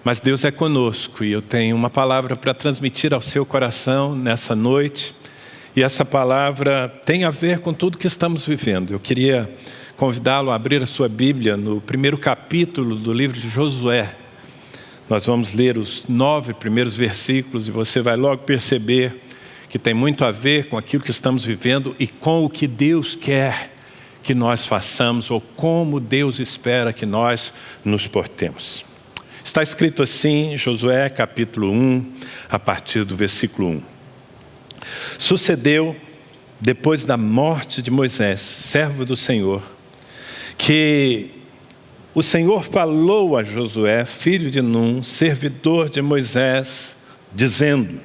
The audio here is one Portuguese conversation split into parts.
Mas Deus é conosco e eu tenho uma palavra para transmitir ao seu coração nessa noite. E essa palavra tem a ver com tudo que estamos vivendo. Eu queria convidá-lo a abrir a sua Bíblia no primeiro capítulo do livro de Josué. Nós vamos ler os 9 primeiros versículos e você vai logo perceber que tem muito a ver com aquilo que estamos vivendo e com o que Deus quer que nós façamos ou como Deus espera que nós nos portemos. Está escrito assim, Josué capítulo 1, a partir do versículo 1. Sucedeu, depois da morte de Moisés, servo do Senhor, que o Senhor falou a Josué, filho de Num, servidor de Moisés, dizendo: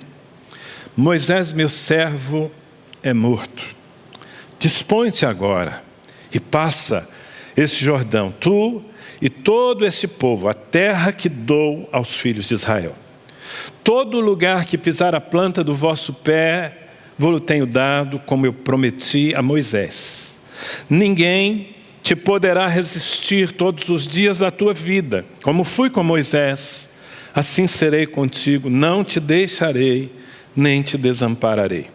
Moisés, meu servo, é morto. Dispõe-te agora e passa esse Jordão, tu e todo este povo, a terra que dou aos filhos de Israel. Todo lugar que pisar a planta do vosso pé, vou-lo tenho dado, como eu prometi a Moisés. Ninguém te poderá resistir todos os dias da tua vida. Como fui com Moisés, assim serei contigo. Não te deixarei, nem te desampararei.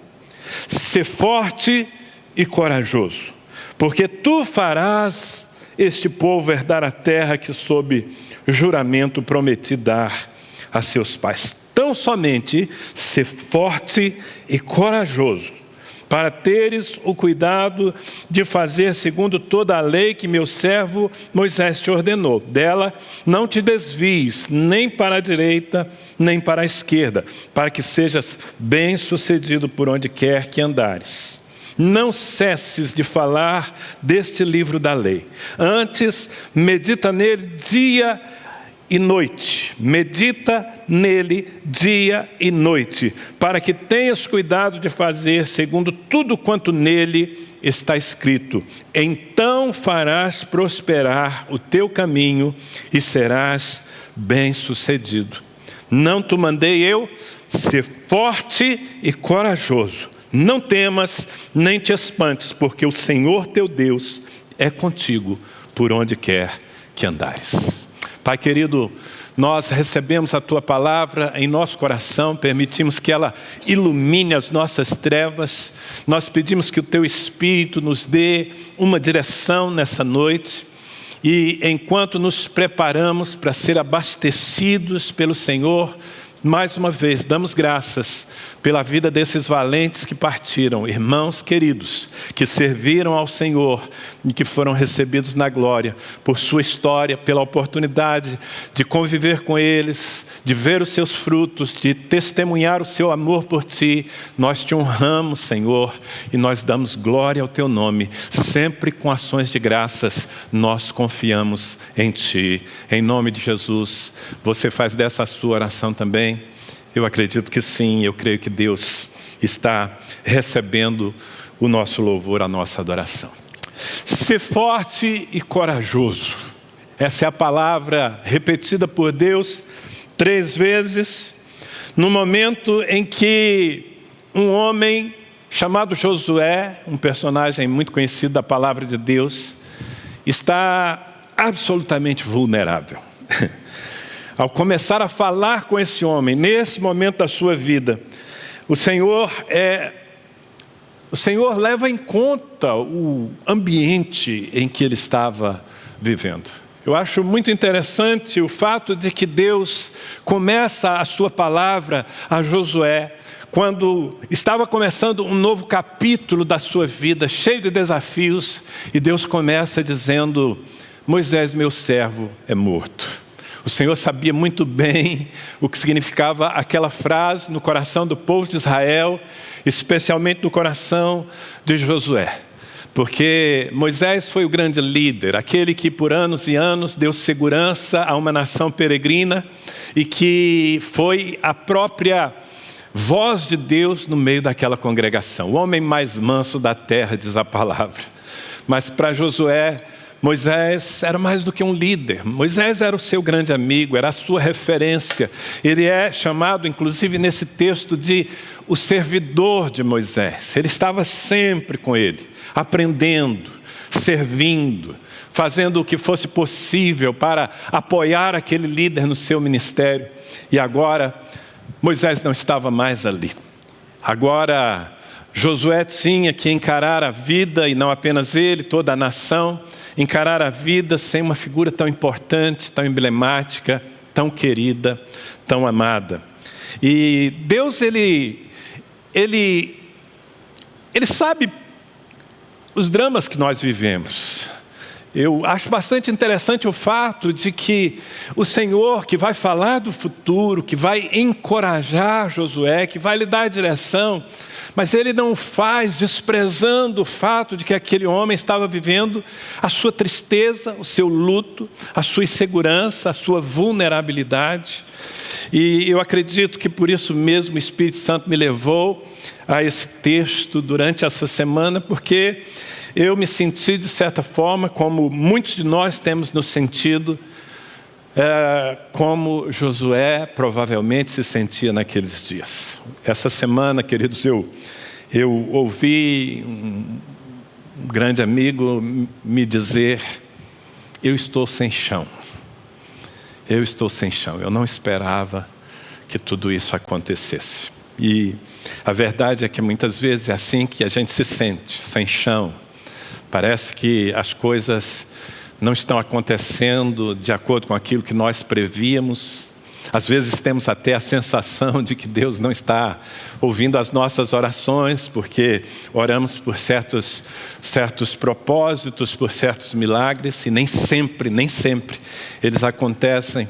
Sê forte e corajoso, porque tu farás este povo herdar a terra que sob juramento prometi dar a seus pais. Tão somente ser forte e corajoso, para teres o cuidado de fazer segundo toda a lei que meu servo Moisés te ordenou. Dela não te desvies, nem para a direita, nem para a esquerda, para que sejas bem-sucedido por onde quer que andares. Não cesses de falar deste livro da lei. Antes, medita nele dia e noite. Medita nele dia e noite, para que tenhas cuidado de fazer segundo tudo quanto nele está escrito. Então farás prosperar o teu caminho e serás bem-sucedido. Não te mandei eu? Ser forte e corajoso. Não temas, nem te espantes, porque o Senhor teu Deus é contigo por onde quer que andares. Pai querido, nós recebemos a Tua palavra em nosso coração, permitimos que ela ilumine as nossas trevas. Nós pedimos que o Teu Espírito nos dê uma direção nessa noite. E enquanto nos preparamos para ser abastecidos pelo Senhor, mais uma vez, damos graças pela vida desses valentes que partiram, irmãos queridos, que serviram ao Senhor e que foram recebidos na glória por sua história, pela oportunidade de conviver com eles, de ver os seus frutos, de testemunhar o seu amor por Ti. Nós Te honramos, Senhor, e nós damos glória ao Teu nome. Sempre com ações de graças, nós confiamos em Ti. Em nome de Jesus, você faz dessa sua oração também? Eu acredito que sim, eu creio que Deus está recebendo o nosso louvor, a nossa adoração. Ser forte e corajoso. Essa é a palavra repetida por Deus 3 vezes, no momento em que um homem chamado Josué, um personagem muito conhecido da palavra de Deus, está absolutamente vulnerável. Ao começar a falar com esse homem, nesse momento da sua vida, o Senhor leva em conta o ambiente em que ele estava vivendo. Eu acho muito interessante o fato de que Deus começa a sua palavra a Josué, quando estava começando um novo capítulo da sua vida, cheio de desafios, e Deus começa dizendo: Moisés, meu servo, é morto. O Senhor sabia muito bem o que significava aquela frase no coração do povo de Israel, especialmente no coração de Josué. Porque Moisés foi o grande líder, aquele que por anos e anos deu segurança a uma nação peregrina e que foi a própria voz de Deus no meio daquela congregação. O homem mais manso da terra, diz a palavra. Mas para Josué, Moisés era mais do que um líder. Moisés era o seu grande amigo, era a sua referência. Ele é chamado, inclusive nesse texto, de o servidor de Moisés. Ele estava sempre com ele, aprendendo, servindo, fazendo o que fosse possível para apoiar aquele líder no seu ministério. E agora, Moisés não estava mais ali. Agora, Josué tinha que encarar a vida, e não apenas ele, toda a nação, encarar a vida sem uma figura tão importante, tão emblemática, tão querida, tão amada. E Deus, ele sabe os dramas que nós vivemos. Eu acho bastante interessante o fato de que o Senhor, que vai falar do futuro, que vai encorajar Josué, que vai lhe dar a direção, mas ele não faz desprezando o fato de que aquele homem estava vivendo a sua tristeza, o seu luto, a sua insegurança, a sua vulnerabilidade. E eu acredito que por isso mesmo o Espírito Santo me levou a esse texto durante essa semana, porque eu me senti, de certa forma, como muitos de nós temos nos sentido, como Josué provavelmente se sentia naqueles dias. Essa semana, queridos, eu ouvi um grande amigo me dizer: eu estou sem chão. Eu estou sem chão. Eu não esperava que tudo isso acontecesse. E a verdade é que muitas vezes é assim que a gente se sente, sem chão. Parece que as coisas não estão acontecendo de acordo com aquilo que nós prevíamos. Às vezes temos até a sensação de que Deus não está ouvindo as nossas orações, porque oramos por certos propósitos, por certos milagres, e nem sempre eles acontecem.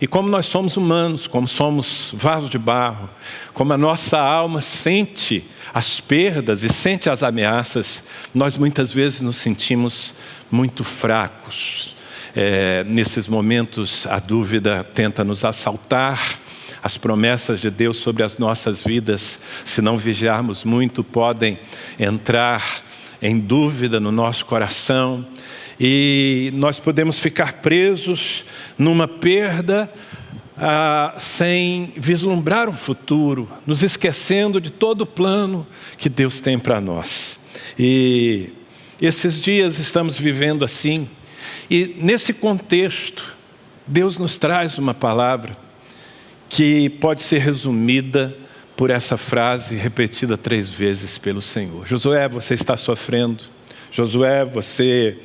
E como nós somos humanos, como somos vasos de barro, como a nossa alma sente as perdas e sente as ameaças, nós muitas vezes nos sentimos muito fracos. Nesses momentos a dúvida tenta nos assaltar. As promessas de Deus sobre as nossas vidas, se não vigiarmos muito, podem entrar em dúvida no nosso coração. E nós podemos ficar presos numa perda sem vislumbrar um futuro, nos esquecendo de todo o plano que Deus tem para nós. E esses dias estamos vivendo assim. E nesse contexto, Deus nos traz uma palavra que pode ser resumida por essa frase repetida 3 vezes pelo Senhor. Josué, você está sofrendo. Josué, você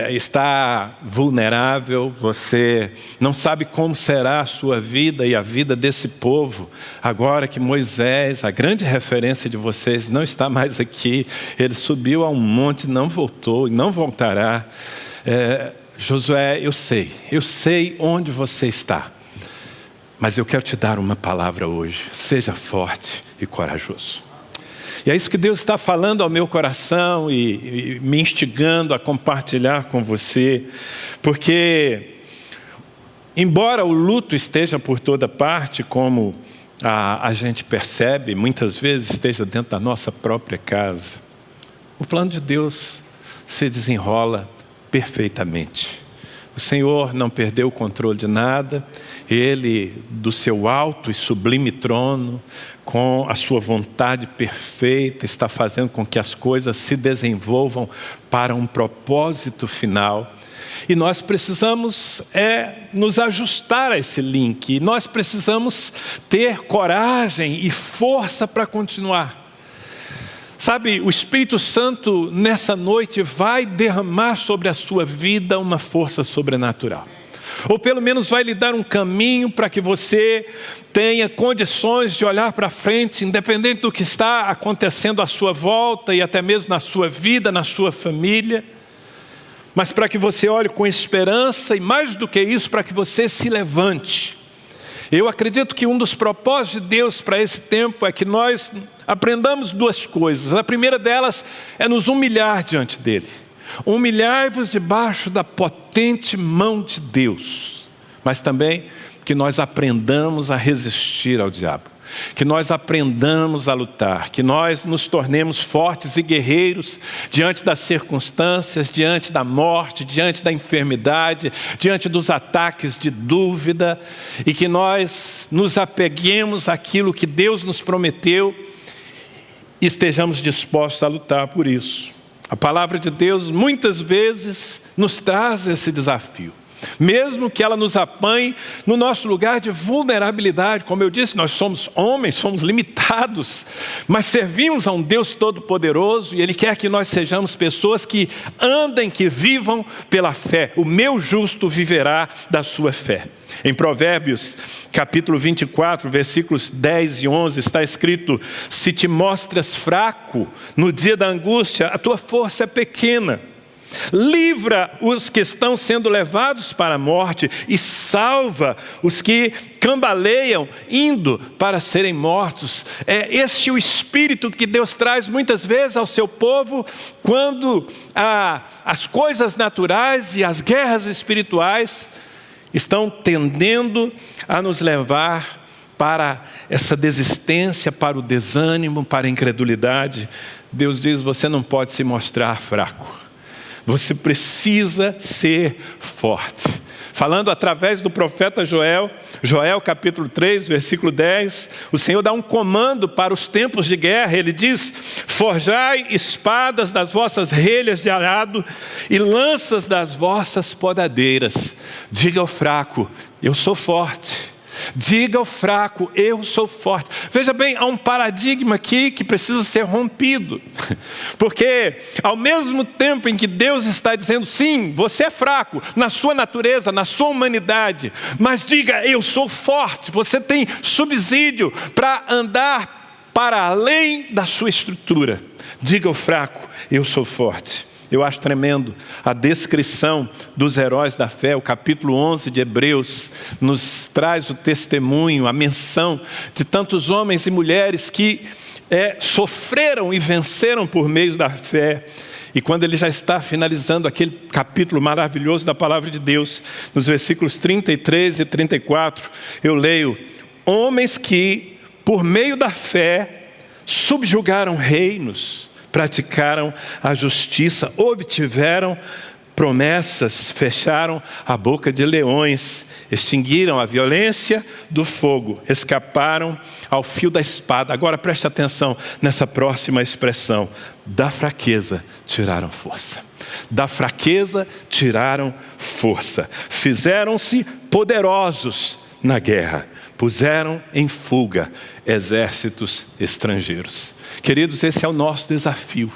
está vulnerável, você não sabe como será a sua vida e a vida desse povo, agora que Moisés, a grande referência de vocês, não está mais aqui. Ele subiu a um monte, não voltou e não voltará. Josué, eu sei onde você está, mas eu quero te dar uma palavra hoje: seja forte e corajoso. E é isso que Deus está falando ao meu coração e me instigando a compartilhar com você, porque embora o luto esteja por toda parte, como a gente percebe, muitas vezes esteja dentro da nossa própria casa, o plano de Deus se desenrola perfeitamente. O Senhor não perdeu o controle de nada. Ele, do seu alto e sublime trono, com a sua vontade perfeita, está fazendo com que as coisas se desenvolvam para um propósito final. E nós precisamos nos ajustar a esse link. E nós precisamos ter coragem e força para continuar. Sabe, o Espírito Santo nessa noite vai derramar sobre a sua vida uma força sobrenatural. Ou pelo menos vai lhe dar um caminho para que você tenha condições de olhar para frente, independente do que está acontecendo à sua volta e até mesmo na sua vida, na sua família. Mas para que você olhe com esperança e, mais do que isso, para que você se levante. Eu acredito que um dos propósitos de Deus para esse tempo é que nós aprendamos 2 coisas. A primeira delas é nos humilhar diante dEle. Humilhai-vos debaixo da potente mão de Deus. Mas também que nós aprendamos a resistir ao diabo. Que nós aprendamos a lutar, que nós nos tornemos fortes e guerreiros diante das circunstâncias, diante da morte, diante da enfermidade, diante dos ataques de dúvida, e que nós nos apeguemos àquilo que Deus nos prometeu e estejamos dispostos a lutar por isso. A palavra de Deus muitas vezes nos traz esse desafio. Mesmo que ela nos apanhe no nosso lugar de vulnerabilidade. Como eu disse, nós somos homens, somos limitados, mas servimos a um Deus todo-poderoso e Ele quer que nós sejamos pessoas que andem, que vivam pela fé. O meu justo viverá da sua fé. Em Provérbios, capítulo 24, versículos 10 e 11, está escrito: se te mostras fraco no dia da angústia, a tua força é pequena. Livra os que estão sendo levados para a morte e salva os que cambaleiam indo para serem mortos. É este o espírito que Deus traz muitas vezes ao seu povo quando as coisas naturais e as guerras espirituais estão tendendo a nos levar para essa desistência, para o desânimo, para a incredulidade. Deus diz: você não pode se mostrar fraco. Você precisa ser forte. Falando através do profeta Joel, Joel capítulo 3, versículo 10, o Senhor dá um comando para os tempos de guerra. Ele diz: forjai espadas das vossas relhas de arado e lanças das vossas podadeiras. Diga ao fraco: eu sou forte. Diga ao fraco: eu sou forte. Veja bem, há um paradigma aqui que precisa ser rompido. Porque ao mesmo tempo em que Deus está dizendo: sim, você é fraco na sua natureza, na sua humanidade, mas diga: eu sou forte. Você tem subsídio para andar para além da sua estrutura. Diga ao fraco: eu sou forte. Eu acho tremendo a descrição dos heróis da fé. O capítulo 11 de Hebreus nos traz o testemunho, a menção de tantos homens e mulheres que sofreram e venceram por meio da fé. E quando ele já está finalizando aquele capítulo maravilhoso da palavra de Deus, nos versículos 33 e 34, eu leio: homens que, por meio da fé, subjugaram reinos, praticaram a justiça, obtiveram promessas, fecharam a boca de leões, extinguiram a violência do fogo, escaparam ao fio da espada. Agora preste atenção nessa próxima expressão: da fraqueza tiraram força. Da fraqueza tiraram força. Fizeram-se poderosos na guerra. Puseram em fuga exércitos estrangeiros. Queridos, esse é o nosso desafio.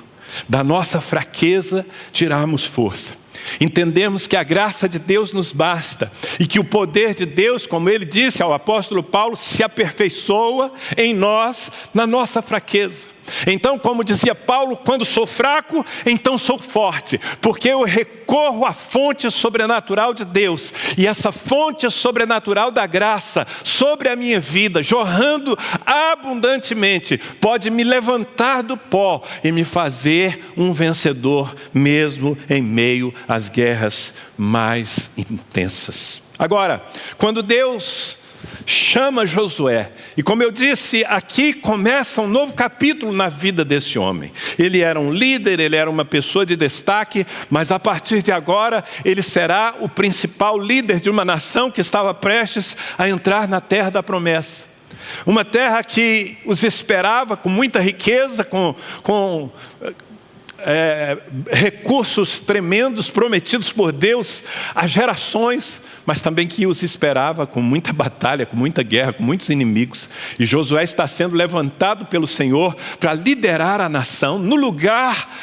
Da nossa fraqueza tirarmos força. Entendemos que a graça de Deus nos basta e que o poder de Deus, como ele disse ao apóstolo Paulo, se aperfeiçoa em nós, na nossa fraqueza. Então, como dizia Paulo: quando sou fraco, então sou forte, porque eu recorro à fonte sobrenatural de Deus, e essa fonte sobrenatural da graça sobre a minha vida, jorrando abundantemente, pode me levantar do pó e me fazer um vencedor, mesmo em meio às guerras mais intensas. Agora, quando Deus chama Josué, e como eu disse, aqui começa um novo capítulo na vida desse homem. Ele era um líder, ele era uma pessoa de destaque, mas a partir de agora ele será o principal líder de uma nação que estava prestes a entrar na terra da promessa. Uma terra que os esperava com muita riqueza, com recursos tremendos prometidos por Deus a gerações, mas também que os esperava com muita batalha, com muita guerra, com muitos inimigos. E Josué está sendo levantado pelo Senhor para liderar a nação no lugar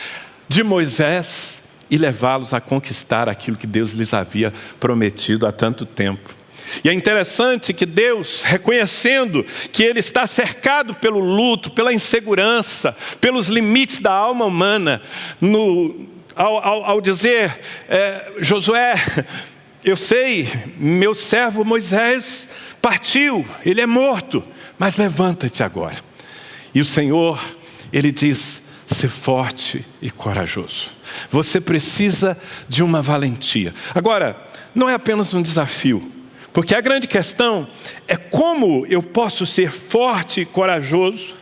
de Moisés e levá-los a conquistar aquilo que Deus lhes havia prometido há tanto tempo. E é interessante que Deus, reconhecendo que ele está cercado pelo luto, pela insegurança, pelos limites da alma humana, ao dizer: Josué, eu sei, meu servo Moisés partiu, ele é morto, mas levanta-te agora. E o Senhor, ele diz: ser forte e corajoso. Você precisa de uma valentia. Agora, não é apenas um desafio, porque a grande questão é como eu posso ser forte e corajoso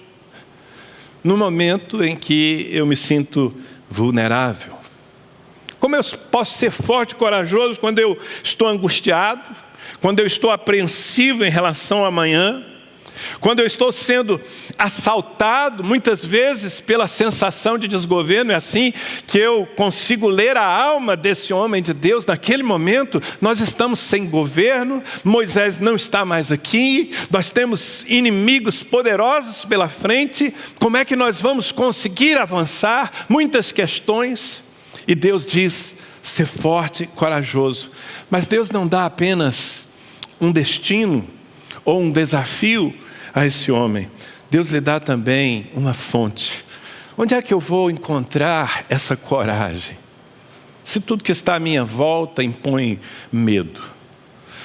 no momento em que eu me sinto vulnerável. Como eu posso ser forte e corajoso quando eu estou angustiado, quando eu estou apreensivo em relação ao amanhã, Quando eu estou sendo assaltado, muitas vezes pela sensação de desgoverno, é assim que eu consigo ler a alma desse homem de Deus. Naquele momento, nós estamos sem governo, Moisés não está mais aqui, nós temos inimigos poderosos pela frente, como é que nós vamos conseguir avançar? Muitas questões, e Deus diz, ser forte e corajoso. Mas Deus não dá apenas um destino ou um desafio a esse homem. Deus lhe dá também uma fonte. Onde é que eu vou encontrar essa coragem? Se tudo que está à minha volta impõe medo.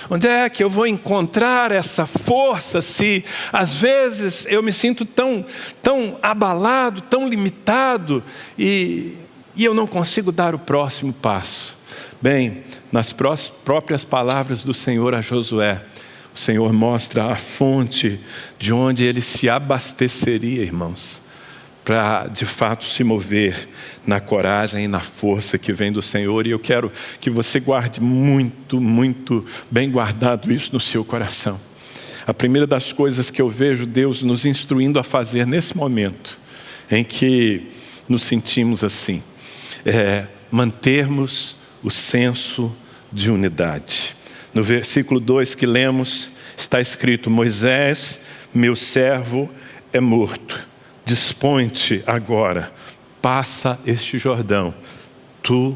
Onde é que eu vou encontrar essa força se às vezes eu me sinto tão abalado, tão limitado e eu não consigo dar o próximo passo? Bem, nas próprias palavras do Senhor a Josué, o Senhor mostra a fonte de onde ele se abasteceria, irmãos, para de fato se mover na coragem e na força que vem do Senhor. E eu quero que você guarde muito, muito bem guardado isso no seu coração. A primeira das coisas que eu vejo Deus nos instruindo a fazer nesse momento em que nos sentimos assim, é mantermos o senso de unidade. No versículo 2 que lemos, está escrito: Moisés, meu servo, é morto. Dispõe-te agora, passa este Jordão, tu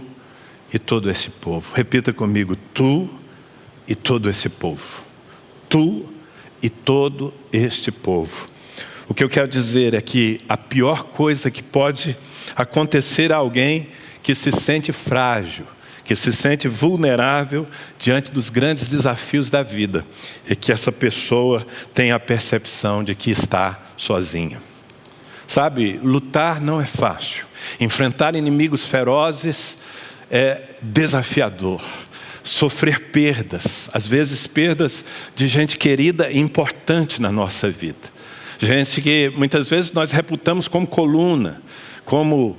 e todo esse povo. Repita comigo: tu e todo esse povo. Tu e todo este povo. O que eu quero dizer é que a pior coisa que pode acontecer a alguém que se sente frágil, que se sente vulnerável diante dos grandes desafios da vida, é que essa pessoa tenha a percepção de que está sozinha. Sabe, lutar não é fácil. Enfrentar inimigos ferozes é desafiador. Sofrer perdas, às vezes perdas de gente querida e importante na nossa vida. Gente que muitas vezes nós reputamos como coluna, como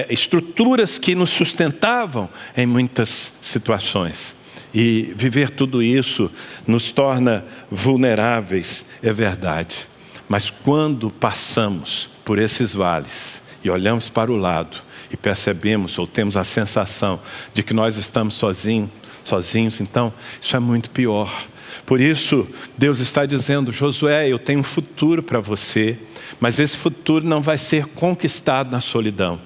estruturas que nos sustentavam em muitas situações. E viver tudo isso nos torna vulneráveis, é verdade. Mas quando passamos por esses vales e olhamos para o lado e percebemos ou temos a sensação de que nós estamos sozinhos, então isso é muito pior. Por isso Deus está dizendo: Josué, eu tenho um futuro para você, mas esse futuro não vai ser conquistado na solidão.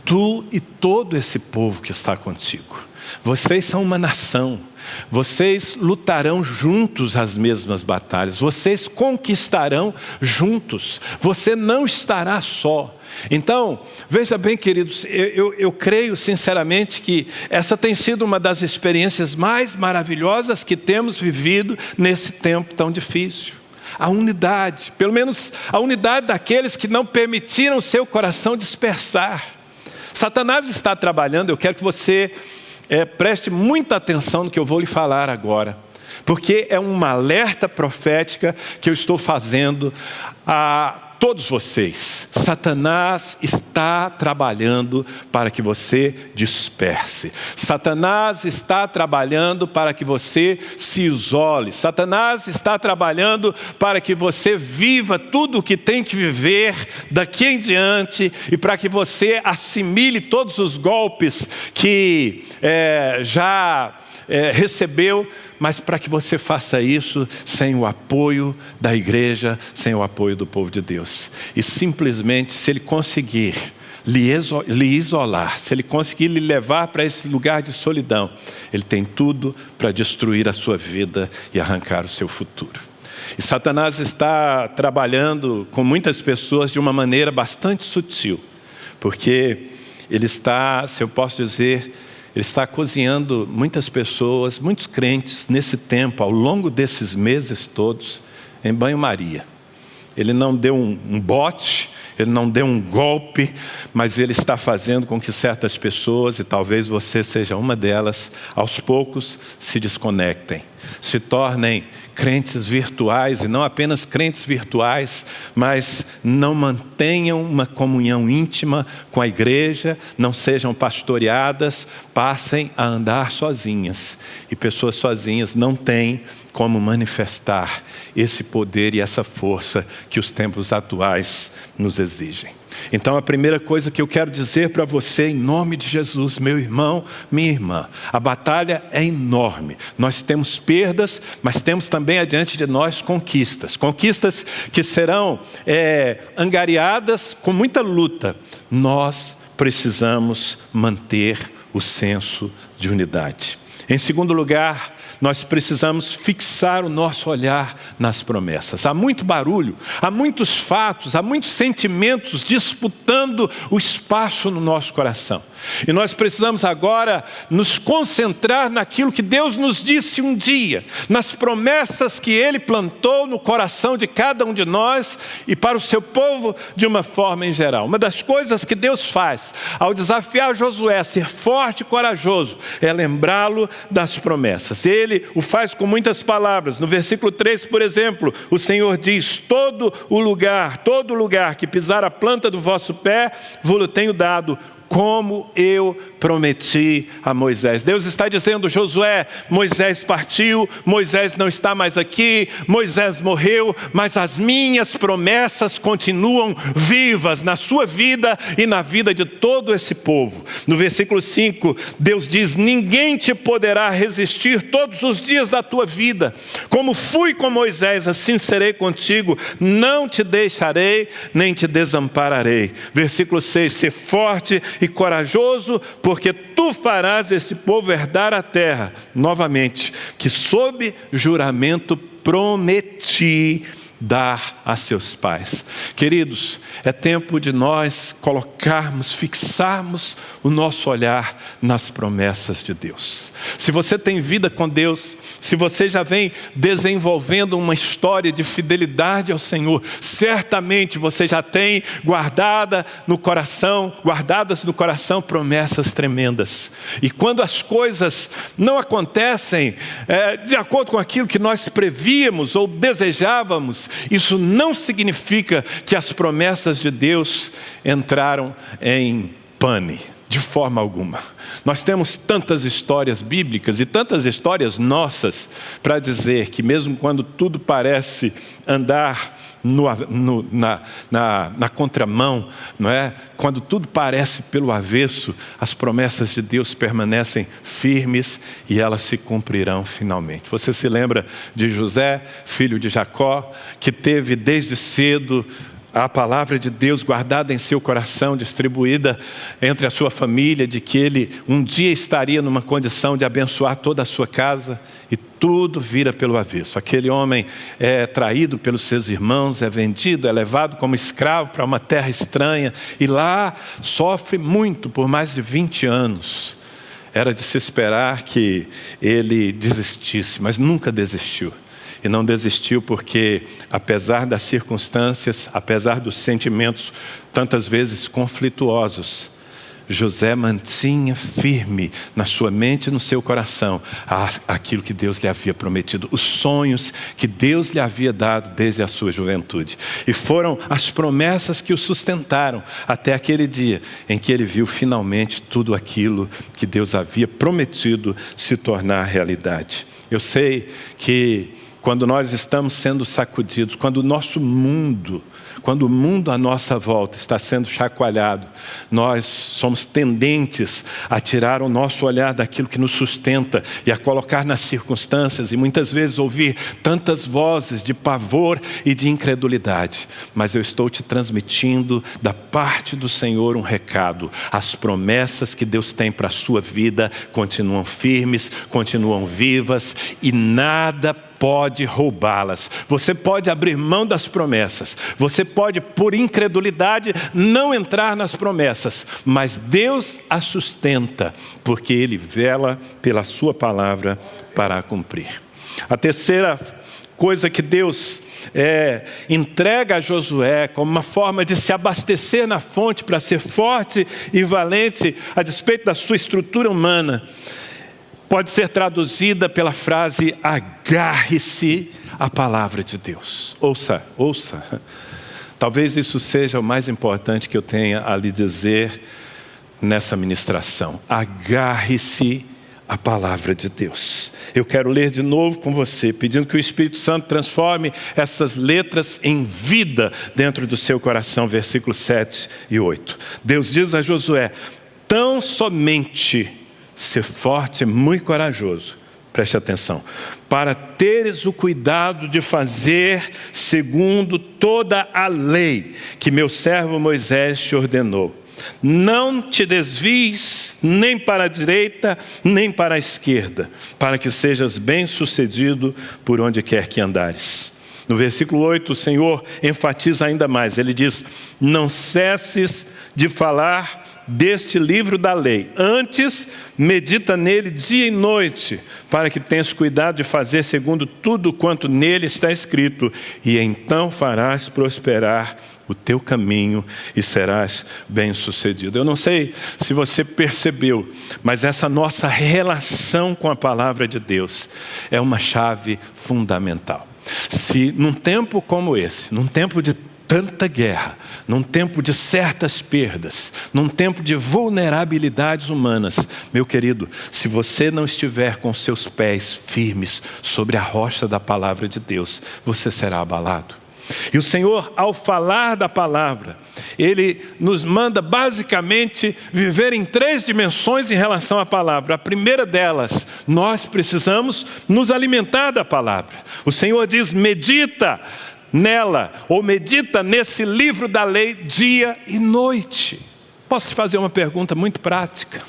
Tu e todo esse povo que está contigo, vocês são uma nação, vocês lutarão juntos as mesmas batalhas, vocês conquistarão juntos, você não estará só. Então, veja bem, queridos, eu creio sinceramente que essa tem sido uma das experiências mais maravilhosas que temos vivido nesse tempo tão difícil. A unidade, pelo menos a unidade daqueles que não permitiram seu coração dispersar. Satanás está trabalhando, eu quero que você preste muita atenção no que eu vou lhe falar agora, porque é uma alerta profética que eu estou fazendo a todos vocês. Satanás está trabalhando para que você disperse. Satanás está trabalhando para que você se isole. Satanás está trabalhando para que você viva tudo o que tem que viver daqui em diante e para que você assimile todos os golpes que já recebeu, mas para que você faça isso sem o apoio da igreja, sem o apoio do povo de Deus. E simplesmente, se ele conseguir lhe isolar, se ele conseguir lhe levar para esse lugar de solidão, ele tem tudo para destruir a sua vida e arrancar o seu futuro. E Satanás está trabalhando com muitas pessoas de uma maneira bastante sutil, porque ele está, se eu posso dizer, ele está cozinhando muitas pessoas, muitos crentes, nesse tempo, ao longo desses meses todos, em banho-maria. Ele não deu um bote, ele não deu um golpe, mas ele está fazendo com que certas pessoas, e talvez você seja uma delas, aos poucos se desconectem, se tornem crentes virtuais, e não apenas crentes virtuais, mas não mantenham uma comunhão íntima com a igreja, não sejam pastoreadas, passem a andar sozinhas. E pessoas sozinhas não têm como manifestar esse poder e essa força que os tempos atuais nos exigem. Então a primeira coisa que eu quero dizer para você, em nome de Jesus, meu irmão, minha irmã, a batalha é enorme. Nós temos perdas, mas temos também adiante de nós conquistas. Conquistas que serão angariadas com muita luta. Nós precisamos manter o senso de unidade. Em segundo lugar, nós precisamos fixar o nosso olhar nas promessas. Há muito barulho, há muitos fatos, há muitos sentimentos disputando o espaço no nosso coração. E nós precisamos agora nos concentrar naquilo que Deus nos disse um dia, nas promessas que Ele plantou no coração de cada um de nós e para o seu povo de uma forma em geral. Uma das coisas que Deus faz ao desafiar Josué a ser forte e corajoso é lembrá-lo das promessas. Ele o faz com muitas palavras. No versículo 3, por exemplo, o Senhor diz: todo lugar que pisar a planta do vosso pé, vos tenho dado, como eu prometi a Moisés. Deus está dizendo: Josué, Moisés partiu, Moisés não está mais aqui, Moisés morreu, mas as minhas promessas continuam vivas na sua vida e na vida de todo esse povo. No versículo 5, Deus diz: ninguém te poderá resistir todos os dias da tua vida. Como fui com Moisés, assim serei contigo, não te deixarei, nem te desampararei. Versículo 6, ser forte e corajoso, porque tu farás esse povo herdar a terra, novamente, que sob juramento prometi dar a seus pais. Queridos, é tempo de nós fixarmos o nosso olhar nas promessas de Deus. Se você tem vida com Deus, se você já vem desenvolvendo uma história de fidelidade ao Senhor, certamente você já tem guardadas no coração promessas tremendas. E quando as coisas não acontecem de acordo com aquilo que nós prevíamos ou desejávamos, isso não significa que as promessas de Deus entraram em pane, de forma alguma. Nós temos tantas histórias bíblicas e tantas histórias nossas para dizer que mesmo quando tudo parece andar na contramão, não é? Quando tudo parece pelo avesso, as promessas de Deus permanecem firmes e elas se cumprirão finalmente. Você se lembra de José, filho de Jacó, que teve desde cedo a palavra de Deus guardada em seu coração, distribuída entre a sua família, de que ele um dia estaria numa condição de abençoar toda a sua casa, e tudo vira pelo avesso. Aquele homem é traído pelos seus irmãos, é vendido, é levado como escravo para uma terra estranha, e lá sofre muito por mais de 20 anos. Era de se esperar que ele desistisse, mas nunca desistiu. E não desistiu porque, apesar das circunstâncias, apesar dos sentimentos tantas vezes conflituosos, José mantinha firme na sua mente e no seu coração aquilo que Deus lhe havia prometido, os sonhos que Deus lhe havia dado desde a sua juventude. E foram as promessas que o sustentaram até aquele dia em que ele viu finalmente tudo aquilo que Deus havia prometido se tornar realidade. Eu sei que quando nós estamos sendo sacudidos, quando o mundo à nossa volta está sendo chacoalhado, nós somos tendentes a tirar o nosso olhar daquilo que nos sustenta e a colocar nas circunstâncias e muitas vezes ouvir tantas vozes de pavor e de incredulidade. Mas eu estou te transmitindo da parte do Senhor um recado: as promessas que Deus tem para a sua vida continuam firmes, continuam vivas e nada pode roubá-las. Você pode abrir mão das promessas, você pode, por incredulidade, não entrar nas promessas, mas Deus as sustenta, porque Ele vela pela sua palavra para a cumprir. A terceira coisa que Deus entrega a Josué como uma forma de se abastecer na fonte para ser forte e valente a despeito da sua estrutura humana, pode ser traduzida pela frase: agarre-se à palavra de Deus. Ouça. Talvez isso seja o mais importante que eu tenha a lhe dizer nessa ministração. Agarre-se a palavra de Deus. Eu quero ler de novo com você, pedindo que o Espírito Santo transforme essas letras em vida dentro do seu coração, versículos 7 e 8. Deus diz a Josué: tão somente ser forte e muito corajoso, preste atenção, para teres o cuidado de fazer segundo toda a lei que meu servo Moisés te ordenou. Não te desvies nem para a direita, nem para a esquerda, para que sejas bem-sucedido por onde quer que andares. No versículo 8, o Senhor enfatiza ainda mais. Ele diz: não cesses de falar deste livro da lei. Antes, medita nele dia e noite, para que tenhas cuidado de fazer segundo tudo quanto nele está escrito, e então farás prosperar o teu caminho e serás bem-sucedido. Eu não sei se você percebeu, mas essa nossa relação com a palavra de Deus é uma chave fundamental. Se num tempo como esse, num tempo de tanta guerra, num tempo de certas perdas, num tempo de vulnerabilidades humanas, meu querido, se você não estiver com seus pés firmes sobre a rocha da palavra de Deus, você será abalado. E o Senhor, ao falar da palavra, Ele nos manda basicamente viver em 3 dimensões em relação à palavra. A primeira delas, nós precisamos nos alimentar da palavra. O Senhor diz: medita nela, ou medita nesse livro da lei dia e noite. Posso te fazer uma pergunta muito prática?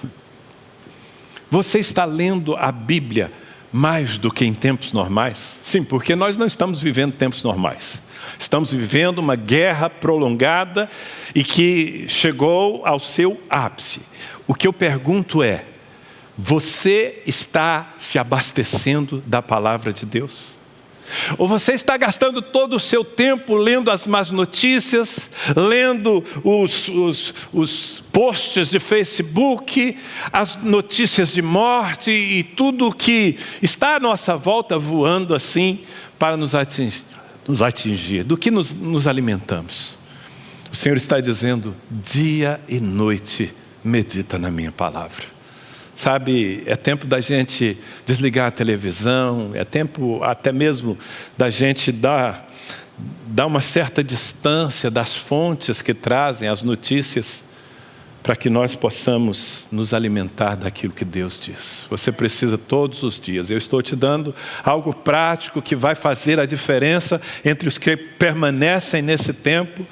Você está lendo a Bíblia mais do que em tempos normais? Sim, porque nós não estamos vivendo tempos normais. Estamos vivendo uma guerra prolongada e que chegou ao seu ápice. O que eu pergunto é: você está se abastecendo da palavra de Deus? Ou você está gastando todo o seu tempo lendo as más notícias, lendo os posts de Facebook, as notícias de morte e tudo que está à nossa volta voando assim para nos atingir? Do que nos alimentamos? O Senhor está dizendo: dia e noite medita na minha palavra. Sabe, é tempo da gente desligar a televisão, é tempo até mesmo da gente dar uma certa distância das fontes que trazem as notícias, para que nós possamos nos alimentar daquilo que Deus diz. Você precisa todos os dias. Eu estou te dando algo prático que vai fazer a diferença entre os que permanecem nesse tempo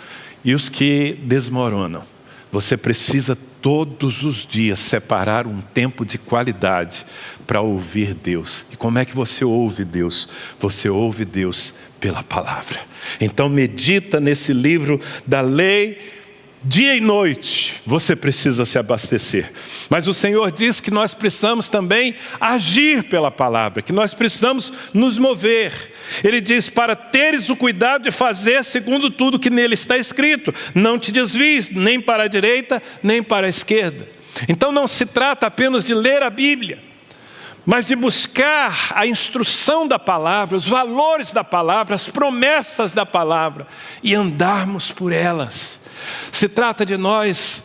e os que desmoronam. Você precisa todos os dias separar um tempo de qualidade para ouvir Deus. E como é que você ouve Deus? Você ouve Deus pela palavra. Então medita nesse livro da lei dia e noite. Você precisa se abastecer. Mas o Senhor diz que nós precisamos também agir pela palavra, que nós precisamos nos mover. Ele diz: para teres o cuidado de fazer segundo tudo que nele está escrito. Não te desvies nem para a direita, nem para a esquerda. Então não se trata apenas de ler a Bíblia, mas de buscar a instrução da palavra, os valores da palavra, as promessas da palavra e andarmos por elas. Se trata de nós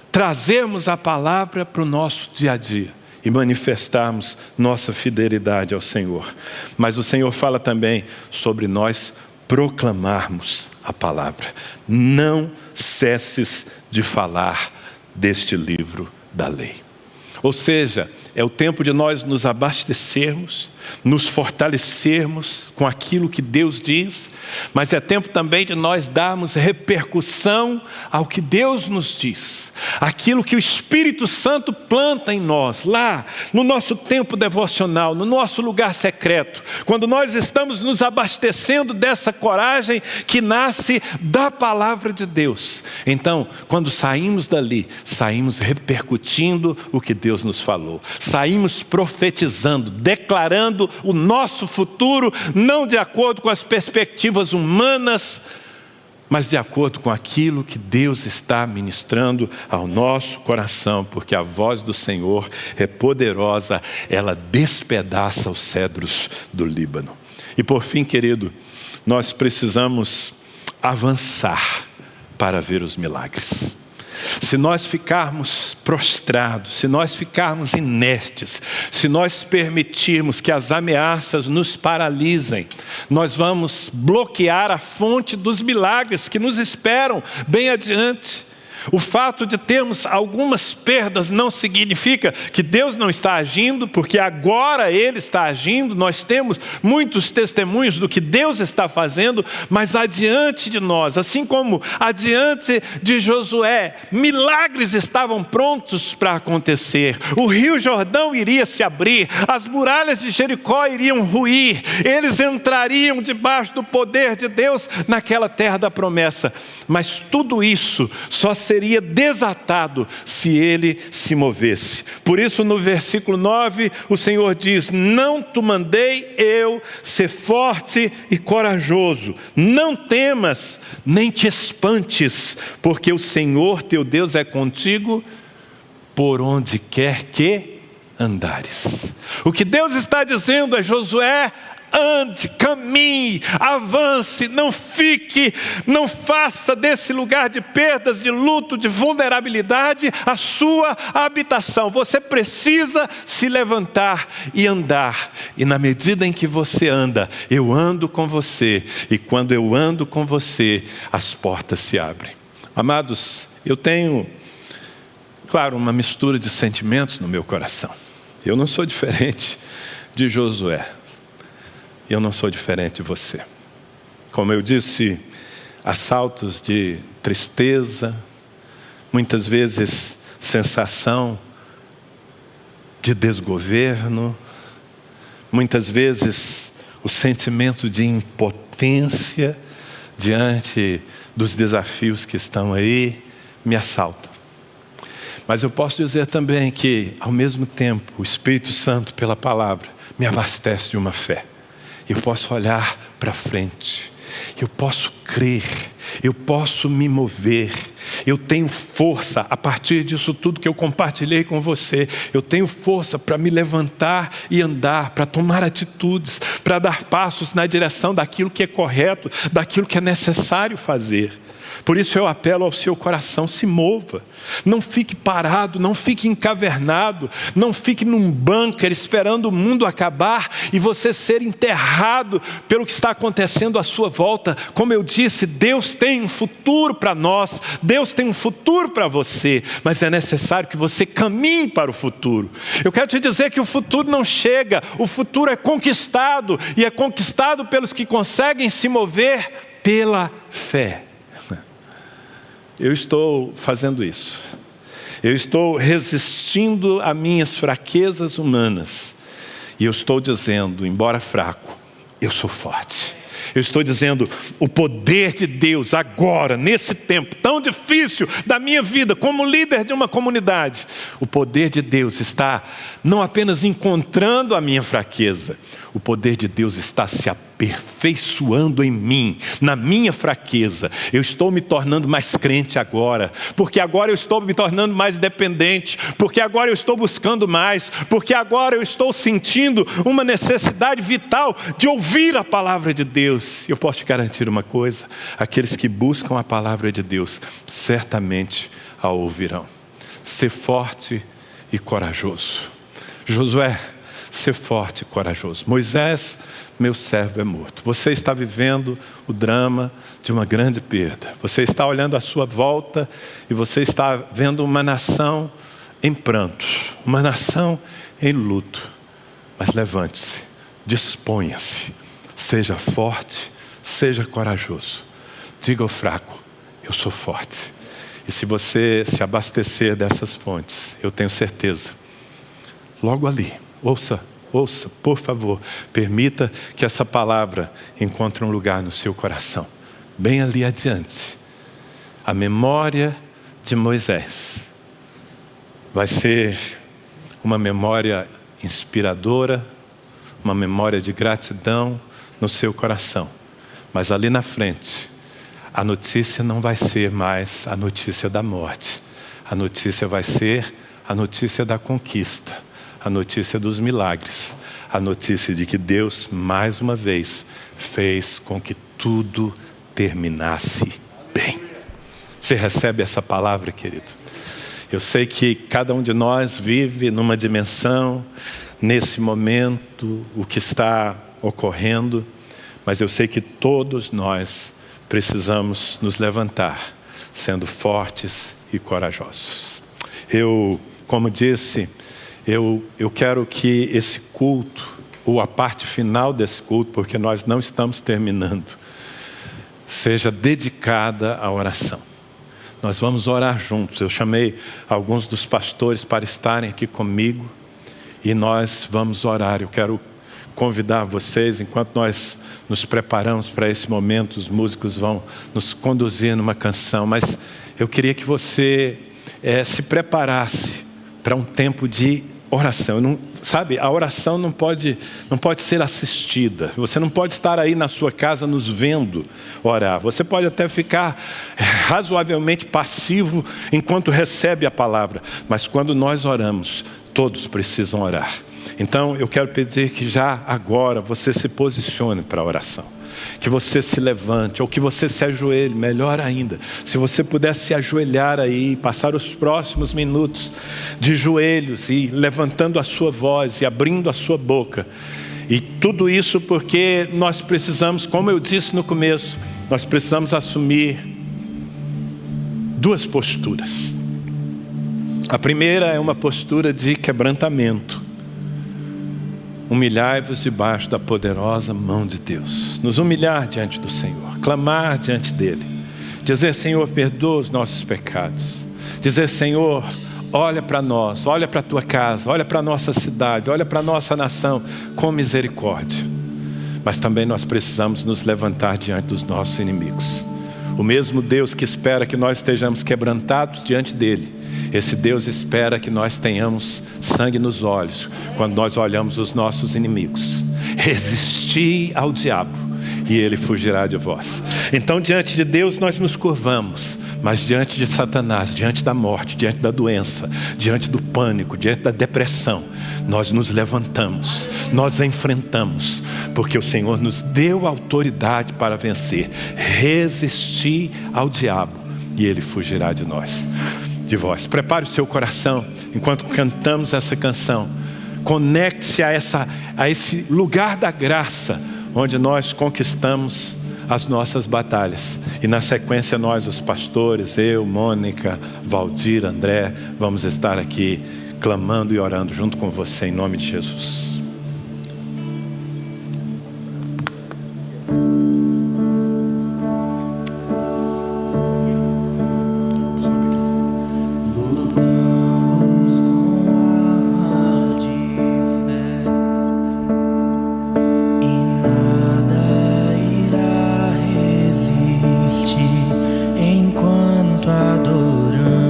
trazermos a palavra para o nosso dia a dia e manifestarmos nossa fidelidade ao Senhor. Mas o Senhor fala também sobre nós proclamarmos a palavra. Não cesses de falar deste livro da lei. Ou seja, é o tempo de nós nos abastecermos, nos fortalecermos com aquilo que Deus diz, mas é tempo também de nós darmos repercussão ao que Deus nos diz, aquilo que o Espírito Santo planta em nós, lá no nosso tempo devocional, no nosso lugar secreto, quando nós estamos nos abastecendo dessa coragem que nasce da palavra de Deus. Então, quando saímos dali, saímos repercutindo o que Deus nos falou, saímos profetizando, declarando o nosso futuro, não de acordo com as perspectivas humanas, mas de acordo com aquilo que Deus está ministrando ao nosso coração, porque a voz do Senhor é poderosa, ela despedaça os cedros do Líbano. E por fim, querido, nós precisamos avançar para ver os milagres. se nós ficarmos prostrados, se nós ficarmos inertes, se nós permitirmos que as ameaças nos paralisem, nós vamos bloquear a fonte dos milagres que nos esperam bem adiante. O fato de termos algumas perdas não significa que Deus não está agindo, porque agora Ele está agindo, nós temos muitos testemunhos do que Deus está fazendo, mas adiante de nós, assim como adiante de Josué, milagres estavam prontos para acontecer. O rio Jordão iria se abrir, as muralhas de Jericó iriam ruir, eles entrariam debaixo do poder de Deus naquela terra da promessa, mas tudo isso só seria desatado se ele se movesse. Por isso no versículo 9 o Senhor diz: não te mandei eu ser forte e corajoso, não temas nem te espantes, porque o Senhor teu Deus é contigo por onde quer que andares. O que Deus está dizendo a Josué: ande, caminhe, avance, não fique, não faça desse lugar de perdas, de luto, de vulnerabilidade a sua habitação. Você precisa se levantar e andar. E na medida em que você anda, eu ando com você. E quando eu ando com você, as portas se abrem. Amados, eu tenho, claro, uma mistura de sentimentos no meu coração. Eu não sou diferente de Josué. Eu não sou diferente de você. Como eu disse, assaltos de tristeza, muitas vezes sensação de desgoverno, muitas vezes o sentimento de impotência diante dos desafios que estão aí me assaltam. Mas eu posso dizer também que, ao mesmo tempo, o Espírito Santo, pela palavra, me abastece de uma fé. Eu posso olhar para frente, eu posso crer, eu posso me mover, eu tenho força a partir disso tudo que eu compartilhei com você. Eu tenho força para me levantar e andar, para tomar atitudes, para dar passos na direção daquilo que é correto, daquilo que é necessário fazer. Por isso eu apelo ao seu coração: se mova, não fique parado, não fique encavernado, não fique num bunker esperando o mundo acabar e você ser enterrado pelo que está acontecendo à sua volta. Como eu disse, Deus tem um futuro para nós, Deus tem um futuro para você, mas é necessário que você caminhe para o futuro. Eu quero te dizer que o futuro não chega, o futuro é conquistado, e é conquistado pelos que conseguem se mover pela fé. Eu estou fazendo isso. Eu estou resistindo a minhas fraquezas humanas. E eu estou dizendo, embora fraco, eu sou forte. Eu estou dizendo, o poder de Deus agora, nesse tempo tão difícil da minha vida, como líder de uma comunidade, o poder de Deus está não apenas encontrando a minha fraqueza, o poder de Deus está se aperfeiçoando em mim, na minha fraqueza. Eu estou me tornando mais crente agora, porque agora eu estou me tornando mais dependente, porque agora eu estou buscando mais, porque agora eu estou sentindo uma necessidade vital de ouvir a palavra de Deus. Eu posso te garantir uma coisa: aqueles que buscam a palavra de Deus certamente a ouvirão. Ser forte e corajoso. Josué, ser forte e corajoso. Moisés, meu servo é morto. Você está vivendo o drama de uma grande perda. Você está olhando à sua volta e você está vendo uma nação em prantos, uma nação em luto. Mas levante-se, disponha-se, seja forte, seja corajoso. Diga ao fraco: eu sou forte. E se você se abastecer dessas fontes, eu tenho certeza, logo ali, ouça, por favor, permita que essa palavra encontre um lugar no seu coração. Bem ali adiante, a memória de Moisés vai ser uma memória inspiradora, uma memória de gratidão no seu coração. Mas ali na frente, a notícia não vai ser mais a notícia da morte. A notícia vai ser a notícia da conquista, a notícia dos milagres, a notícia de que Deus, mais uma vez, fez com que tudo terminasse bem. Você recebe essa palavra, querido? Eu sei que cada um de nós vive numa dimensão, nesse momento, o que está ocorrendo, mas eu sei que todos nós precisamos nos levantar, sendo fortes e corajosos. Como disse, eu quero que esse culto, ou a parte final desse culto, porque nós não estamos terminando, seja dedicada à oração. Nós vamos orar juntos. Eu chamei alguns dos pastores para estarem aqui comigo e nós vamos orar. Eu quero convidar vocês, enquanto nós nos preparamos para esse momento, os músicos vão nos conduzir numa canção, mas eu queria que você se preparasse para um tempo de oração. Sabe, a oração não pode ser assistida. Você não pode estar aí na sua casa nos vendo orar. Você pode até ficar razoavelmente passivo enquanto recebe a palavra. Mas quando nós oramos, todos precisam orar. Então eu quero pedir que já agora você se posicione para a oração. Que você se levante, ou que você se ajoelhe, melhor ainda. Se você puder se ajoelhar aí, passar os próximos minutos de joelhos e levantando a sua voz e abrindo a sua boca. E tudo isso porque nós precisamos, como eu disse no começo, nós precisamos assumir duas posturas. A primeira é uma postura de quebrantamento. Humilhai-vos debaixo da poderosa mão de Deus. Nos humilhar diante do Senhor, clamar diante dEle, dizer: Senhor, perdoa os nossos pecados. Dizer: Senhor, olha para nós, olha para a tua casa, olha para a nossa cidade, olha para a nossa nação com misericórdia. Mas também nós precisamos nos levantar diante dos nossos inimigos. O mesmo Deus que espera que nós estejamos quebrantados diante dEle, esse Deus espera que nós tenhamos sangue nos olhos quando nós olhamos os nossos inimigos. Resisti ao diabo e ele fugirá de vós. Então diante de Deus nós nos curvamos, mas diante de Satanás, diante da morte, diante da doença, diante do pânico, diante da depressão, nós nos levantamos, nós enfrentamos, porque o Senhor nos deu autoridade para vencer. Resisti ao diabo e ele fugirá de vós. Prepare o seu coração enquanto cantamos essa canção. Conecte-se a esse lugar da graça, onde nós conquistamos as nossas batalhas. E na sequência nós, os pastores, eu, Mônica, Valdir, André, vamos estar aqui clamando e orando junto com você em nome de Jesus. Adoramos.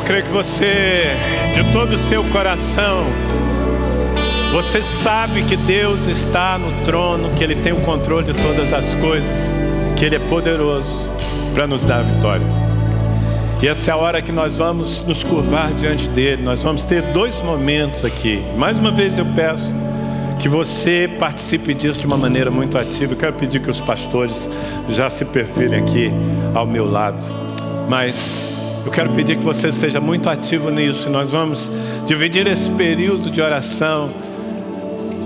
creio que você, de todo o seu coração, você sabe que Deus está no trono, que Ele tem o controle de todas as coisas, que Ele é poderoso para nos dar a vitória. E essa é a hora que nós vamos nos curvar diante dEle. Nós vamos ter 2 momentos aqui. Mais uma vez eu peço que você participe disso de uma maneira muito ativa. Eu quero pedir que os pastores já se perfilem aqui ao meu lado. Mas eu quero pedir que você seja muito ativo nisso. E nós vamos dividir esse período de oração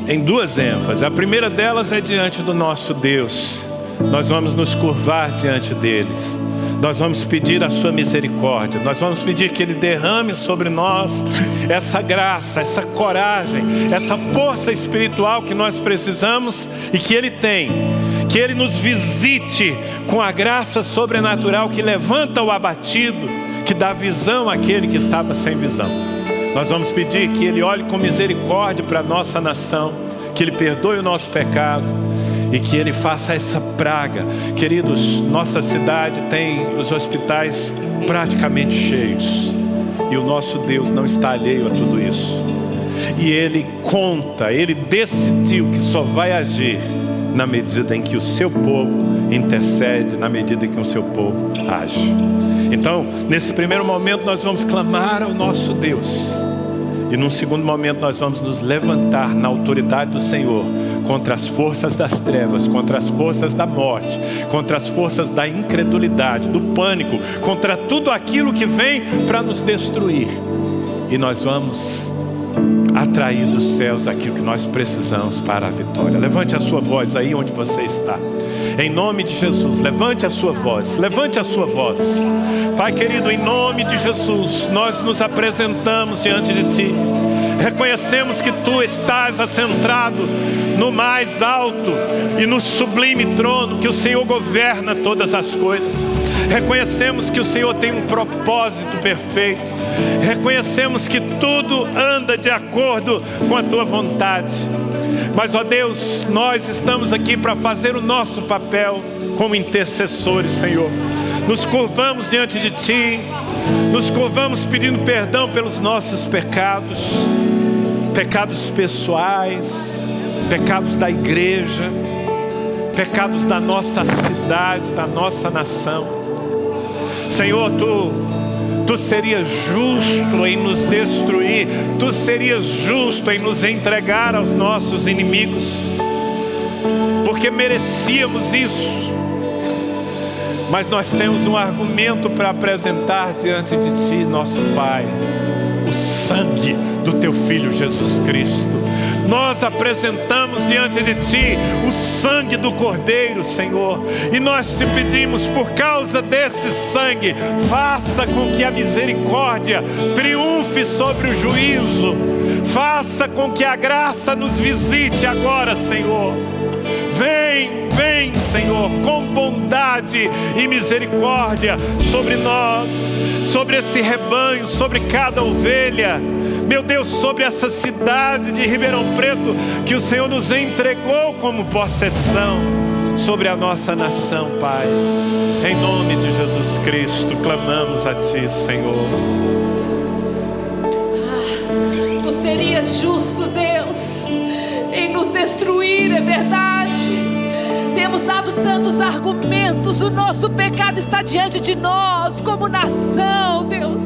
em 2 ênfases. A primeira delas é diante do nosso Deus. Nós vamos nos curvar diante deles. Nós vamos pedir a sua misericórdia. Nós vamos pedir que Ele derrame sobre nós essa graça, essa coragem, essa força espiritual que nós precisamos e que Ele tem. Que Ele nos visite com a graça sobrenatural que levanta o abatido, que dá visão àquele que estava sem visão. Nós vamos pedir que Ele olhe com misericórdia para a nossa nação, que Ele perdoe o nosso pecado e que Ele faça essa praga. Queridos, nossa cidade tem os hospitais praticamente cheios e o nosso Deus não está alheio a tudo isso. E Ele Ele decidiu que só vai agir na medida em que o seu povo intercede, na medida em que o seu povo age. Então, nesse primeiro momento nós vamos clamar ao nosso Deus. E num segundo momento nós vamos nos levantar na autoridade do Senhor contra as forças das trevas, contra as forças da morte, contra as forças da incredulidade, do pânico, contra tudo aquilo que vem para nos destruir. E nós vamos atrair dos céus aquilo que nós precisamos para a vitória. Levante a sua voz aí onde você está. Em nome de Jesus, levante a sua voz. Levante a sua voz. Pai querido, em nome de Jesus, nós nos apresentamos diante de Ti. Reconhecemos que Tu estás assentado no mais alto e no sublime trono, que o Senhor governa todas as coisas. Reconhecemos que o Senhor tem um propósito perfeito. Reconhecemos que tudo anda de acordo com a Tua vontade. Mas, ó Deus, nós estamos aqui para fazer o nosso papel como intercessores, Senhor. Nos curvamos diante de Ti, nos curvamos pedindo perdão pelos nossos pecados, pecados pessoais, pecados da igreja, pecados da nossa cidade, da nossa nação. Senhor, Tu serias justo em nos destruir, Tu serias justo em nos entregar aos nossos inimigos, porque merecíamos isso. Mas nós temos um argumento para apresentar diante de Ti, nosso Pai: o sangue do Teu Filho Jesus Cristo. Nós apresentamos diante de Ti o sangue do Cordeiro, Senhor, e nós Te pedimos, por causa desse sangue, faça com que a misericórdia triunfe sobre o juízo, faça com que a graça nos visite agora, Senhor. Vem, Senhor, com bondade e misericórdia sobre nós, sobre esse rebanho, sobre cada ovelha. Meu Deus, sobre essa cidade de Ribeirão Preto que o Senhor nos entregou como possessão, sobre a nossa nação, Pai. Em nome de Jesus Cristo, clamamos a Ti, Senhor. Tu serias justo, Deus, em nos destruir, é verdade. Temos dado tantos argumentos, o nosso pecado está diante de nós, como nação, Deus,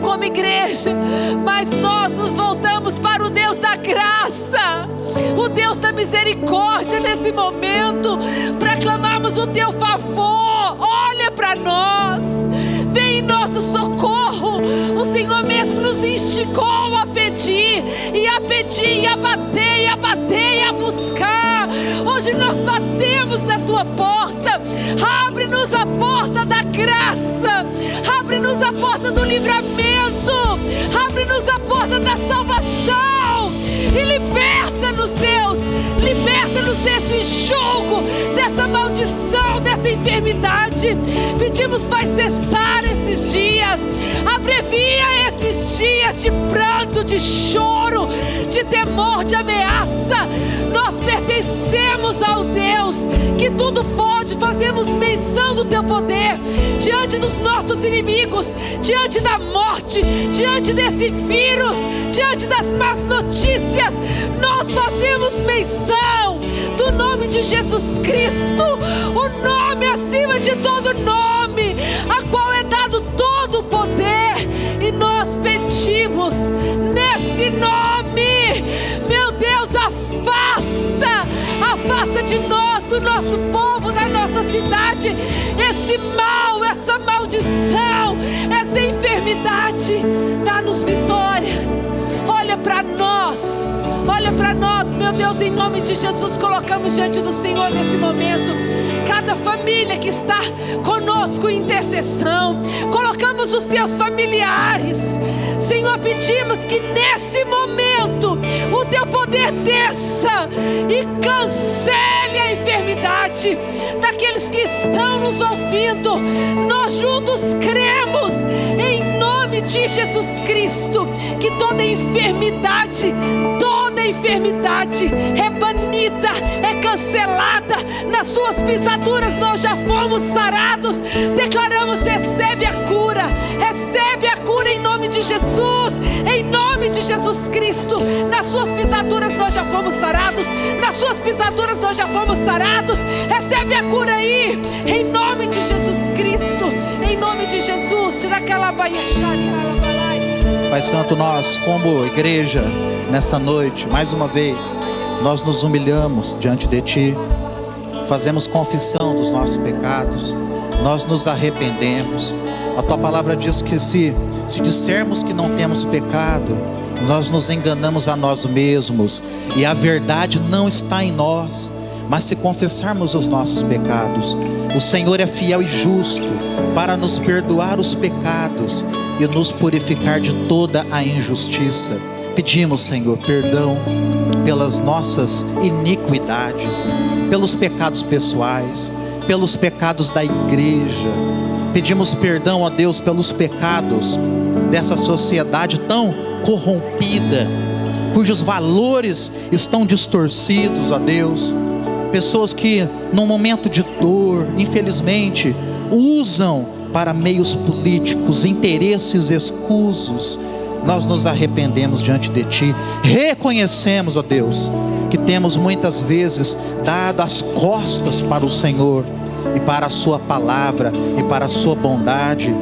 como igreja, mas nós nos voltamos para o Deus da graça, o Deus da misericórdia nesse momento, para clamarmos o Teu favor. Olha para nós, vem em nosso socorro. O Senhor mesmo nos instigou a pedir, e a pedir, e a bater, e a bater, e a buscar. Hoje nós batemos na Tua porta. Abre-nos a porta da graça, abre-nos a porta do livramento, abre-nos a porta da salvação e liberta-nos, Deus. Liberta-nos desse jugo, dessa maldição, dessa enfermidade. Pedimos, faz cessar esses dias, abrevia esses dias de pranto, de choro, de temor, de ameaça. Nós pertencemos ao Deus que tudo pode, fazemos menção do teu poder diante dos nossos inimigos, diante da morte, diante desse vírus, diante das más notícias. Nós fazemos menção do nome de Jesus Cristo, o nome acima de todo nome, a qual é dado todo o poder. E nós pedimos nesse nome, meu Deus, afasta de nós, do nosso povo, da nossa cidade, esse mal, essa maldição, essa enfermidade. Dá-nos vitórias. Olha para nós, meu Deus, em nome de Jesus, colocamos diante do Senhor nesse momento cada família que está conosco em intercessão, colocamos os seus familiares. Senhor, pedimos que nesse momento o teu poder desça e cancele a enfermidade daqueles que estão nos ouvindo. Nós juntos cremos em nome de Jesus Cristo que toda enfermidade é banida, é cancelada. Nas suas pisaduras nós já fomos sarados. Declaramos: recebe a cura em nome de Jesus, em nome de Jesus Cristo. Nas suas pisaduras nós já fomos sarados, nas suas pisaduras nós já fomos sarados. Recebe a cura aí, em nome de Jesus Cristo, em nome de Jesus. Pai Santo, nós como igreja, nesta noite, mais uma vez, nós nos humilhamos diante de Ti, fazemos confissão dos nossos pecados, nós nos arrependemos. A Tua palavra diz que se dissermos que não temos pecado, nós nos enganamos a nós mesmos, e a verdade não está em nós. Mas se confessarmos os nossos pecados, o Senhor é fiel e justo para nos perdoar os pecados e nos purificar de toda a injustiça. Pedimos, Senhor, perdão pelas nossas iniquidades, pelos pecados pessoais, pelos pecados da igreja. Pedimos perdão, ó Deus, pelos pecados dessa sociedade tão corrompida, cujos valores estão distorcidos, ó Deus. Pessoas que num momento de dor, infelizmente, usam para meios políticos, interesses escusos. Nós nos arrependemos diante de Ti, reconhecemos, ó Deus, que temos muitas vezes dado as costas para o Senhor e para a Sua palavra e para a Sua bondade.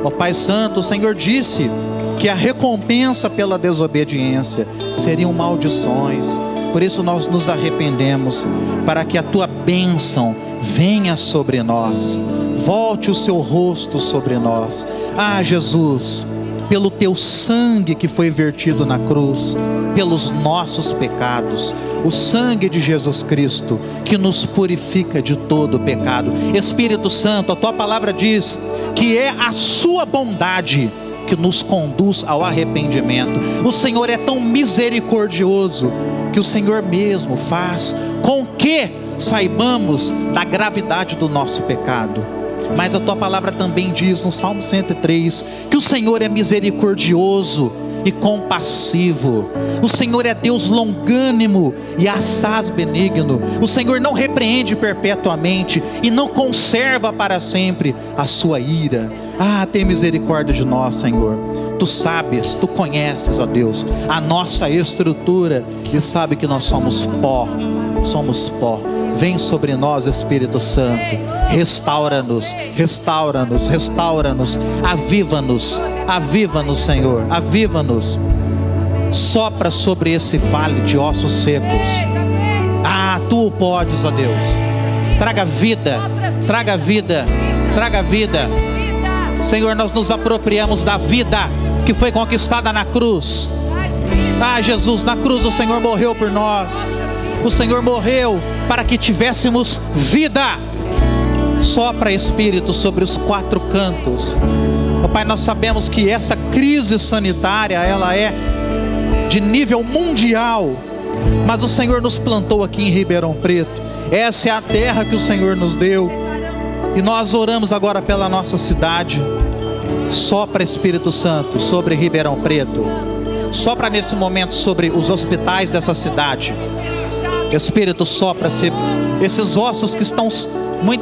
Ó Pai Santo, o Senhor disse que a recompensa pela desobediência seriam maldições. Por isso nós nos arrependemos, para que a Tua bênção venha sobre nós, volte o Seu rosto sobre nós. Ah, Jesus, pelo Teu sangue que foi vertido na cruz, pelos nossos pecados, o sangue de Jesus Cristo que nos purifica de todo o pecado. Espírito Santo, a Tua palavra diz que é a Sua bondade que nos conduz ao arrependimento. O Senhor é tão misericordioso que o Senhor mesmo faz com que saibamos da gravidade do nosso pecado. Mas a Tua palavra também diz no Salmo 103 que o Senhor é misericordioso e compassivo. O Senhor é Deus longânimo e assaz benigno. O Senhor não repreende perpetuamente e não conserva para sempre a sua ira. Ah, tem misericórdia de nós, Senhor. Tu sabes, Tu conheces, ó Deus, a nossa estrutura e sabe que nós somos pó. Somos pó. Vem sobre nós, Espírito Santo. Restaura-nos, restaura-nos, restaura-nos. Aviva-nos, aviva-nos, Senhor. Aviva-nos. Sopra sobre esse vale de ossos secos. Ah, Tu o podes, ó Deus. Traga vida, traga vida, traga vida. Senhor, nós nos apropriamos da vida que foi conquistada na cruz. Ah, Jesus, na cruz o Senhor morreu por nós. O Senhor morreu para que tivéssemos vida. Sopra, Espírito, sobre os quatro cantos. Oh, Pai, nós sabemos que essa crise sanitária, ela é de nível mundial, mas o Senhor nos plantou aqui em Ribeirão Preto. Essa é a terra que o Senhor nos deu, e nós oramos agora pela nossa cidade. Sopra, Espírito Santo, sobre Ribeirão Preto. Sopra nesse momento sobre os hospitais dessa cidade. Espírito, sopra esses ossos que estão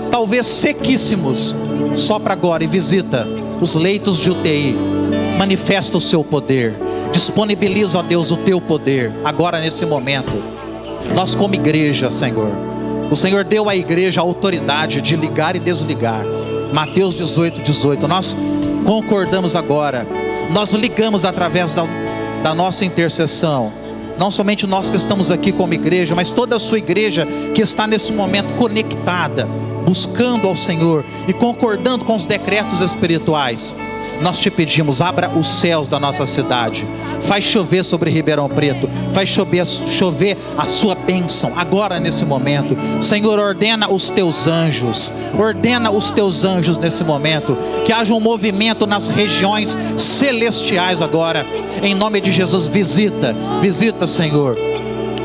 talvez sequíssimos, sopra agora e visita os leitos de UTI, manifesta o seu poder, disponibiliza, ó Deus, o teu poder, agora nesse momento. Nós como igreja, Senhor, o Senhor deu à igreja a autoridade de ligar e desligar, Mateus 18:18, nós concordamos agora, nós ligamos através da nossa intercessão, não somente nós que estamos aqui como igreja, mas toda a sua igreja que está nesse momento conectada, buscando ao Senhor e concordando com os decretos espirituais. Nós te pedimos, abra os céus da nossa cidade, faz chover sobre Ribeirão Preto, faz chover a sua bênção, agora nesse momento. Senhor, ordena os teus anjos nesse momento, que haja um movimento nas regiões celestiais agora, em nome de Jesus. Visita, Senhor,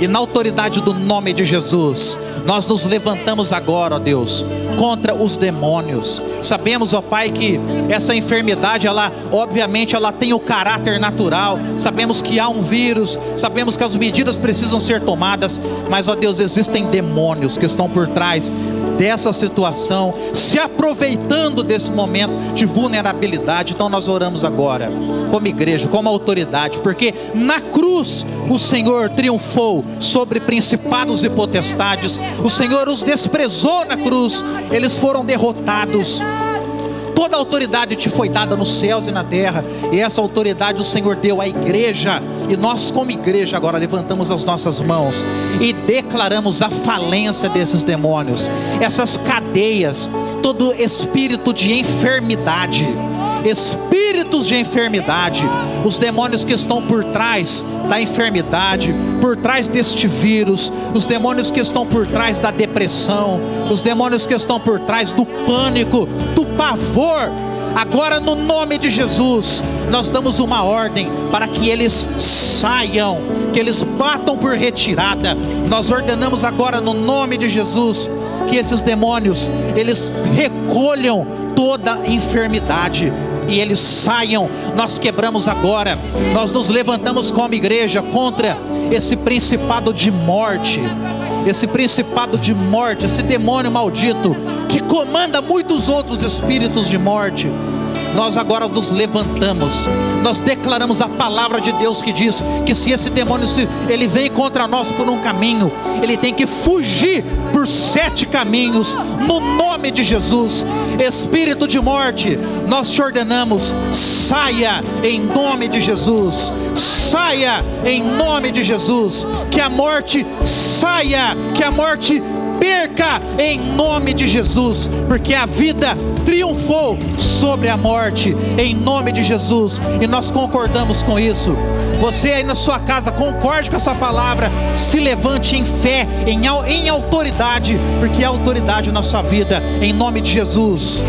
e na autoridade do nome de Jesus, nós nos levantamos agora, ó Deus, contra os demônios. Sabemos, ó Pai, que essa enfermidade, obviamente ela tem o caráter natural. Sabemos que há um vírus, sabemos que as medidas precisam ser tomadas, mas, ó Deus, existem demônios que estão por trás dessa situação, se aproveitando desse momento de vulnerabilidade. Então nós oramos agora, como igreja, como autoridade, porque na cruz o Senhor triunfou sobre principados e potestades. O Senhor os desprezou na cruz, eles foram derrotados. Toda a autoridade te foi dada nos céus e na terra, e essa autoridade o Senhor deu à igreja, e nós como igreja agora levantamos as nossas mãos e declaramos a falência desses demônios, essas cadeias, todo espírito de enfermidade, espíritos de enfermidade, os demônios que estão por trás da enfermidade, por trás deste vírus, os demônios que estão por trás da depressão, os demônios que estão por trás do pânico, do pavor. Agora, no nome de Jesus, nós damos uma ordem para que eles saiam, que eles batam por retirada. Nós ordenamos agora no nome de Jesus que esses demônios, eles recolham toda enfermidade e eles saiam. Nós quebramos agora, nós nos levantamos como igreja contra esse principado de morte, esse demônio maldito que comanda muitos outros espíritos de morte. Nós agora nos levantamos, nós declaramos a palavra de Deus que diz que se esse demônio ele vem contra nós por um caminho, ele tem que fugir por 7 caminhos, no nome de Jesus. Espírito de morte, nós te ordenamos, saia em nome de Jesus, saia em nome de Jesus, que a morte saia, que a morte perca em nome de Jesus, porque a vida triunfou sobre a morte em nome de Jesus, e nós concordamos com isso. Você aí na sua casa, concorde com essa palavra, se levante em fé, em autoridade, porque há autoridade na sua vida, em nome de Jesus.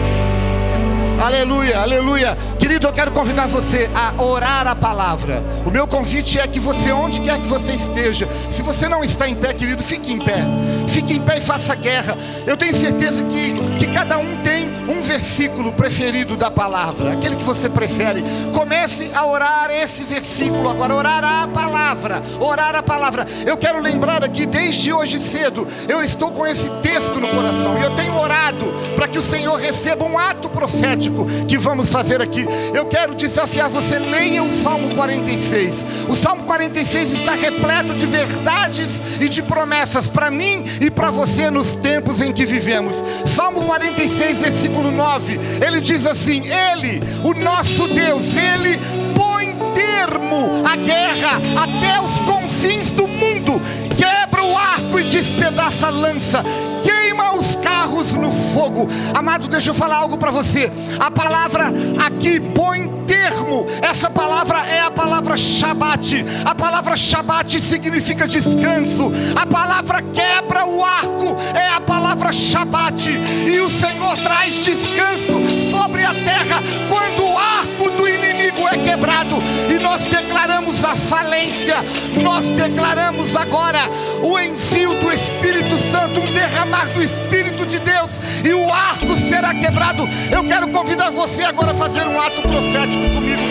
Aleluia, aleluia. Querido, eu quero convidar você a orar a palavra. O meu convite é que você, onde quer que você esteja, se você não está em pé, querido, fique em pé. Fique em pé e faça guerra. Eu tenho certeza que cada um tem um versículo preferido da palavra, aquele que você prefere. Comece a orar esse versículo agora, orar a palavra, orar a palavra. Eu quero lembrar aqui, desde hoje cedo, eu estou com esse texto no coração, e eu tenho orado para que o Senhor receba um ato profético que vamos fazer aqui. Eu quero desafiar você, leia o Salmo 46. O Salmo 46 está repleto de verdades e de promessas para mim e para você nos tempos em que vivemos. Salmo 46, versículo 9, ele diz assim: Ele, o nosso Deus, Ele põe termo à guerra até os confins do mundo, quebra o arco e despedaça a lança, queima os carros no fogo. Amado, deixa eu falar algo para você. A palavra aqui, põe termo, essa palavra é a palavra Shabat. A palavra Shabat significa descanso. A palavra quebra o arco é a palavra Shabat. E o Senhor traz descanso sobre a terra quando o arco do inimigo é quebrado. E nós declaramos a falência, nós declaramos agora o envio do Espírito Santo, um derramar do Espírito de Deus, e o arco será quebrado. Eu quero convidar você agora a fazer um ato profético comigo.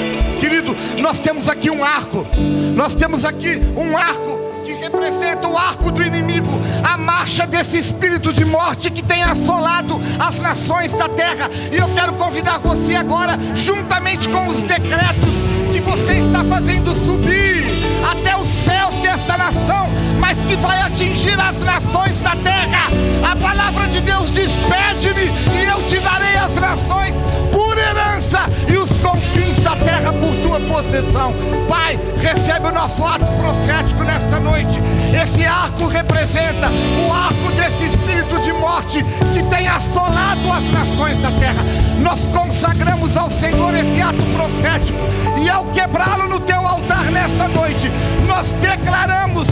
Querido, nós temos aqui um arco, nós temos aqui um arco que representa o arco do inimigo, a marcha desse espírito de morte que tem assolado as nações da terra. E eu quero convidar você agora, juntamente com os decretos que você está fazendo subir até os céus desta nação, mas que vai atingir as nações da terra. A palavra de Deus diz: pede-me e eu te darei as nações por herança e os confins da terra por tua possessão. Pai, recebe o nosso ato profético nesta noite. Esse arco representa o arco desse espírito de morte que tem assolado as nações da terra. Nós consagramos ao Senhor esse ato profético, e ao quebrá-lo no teu altar nessa noite, nós declaramos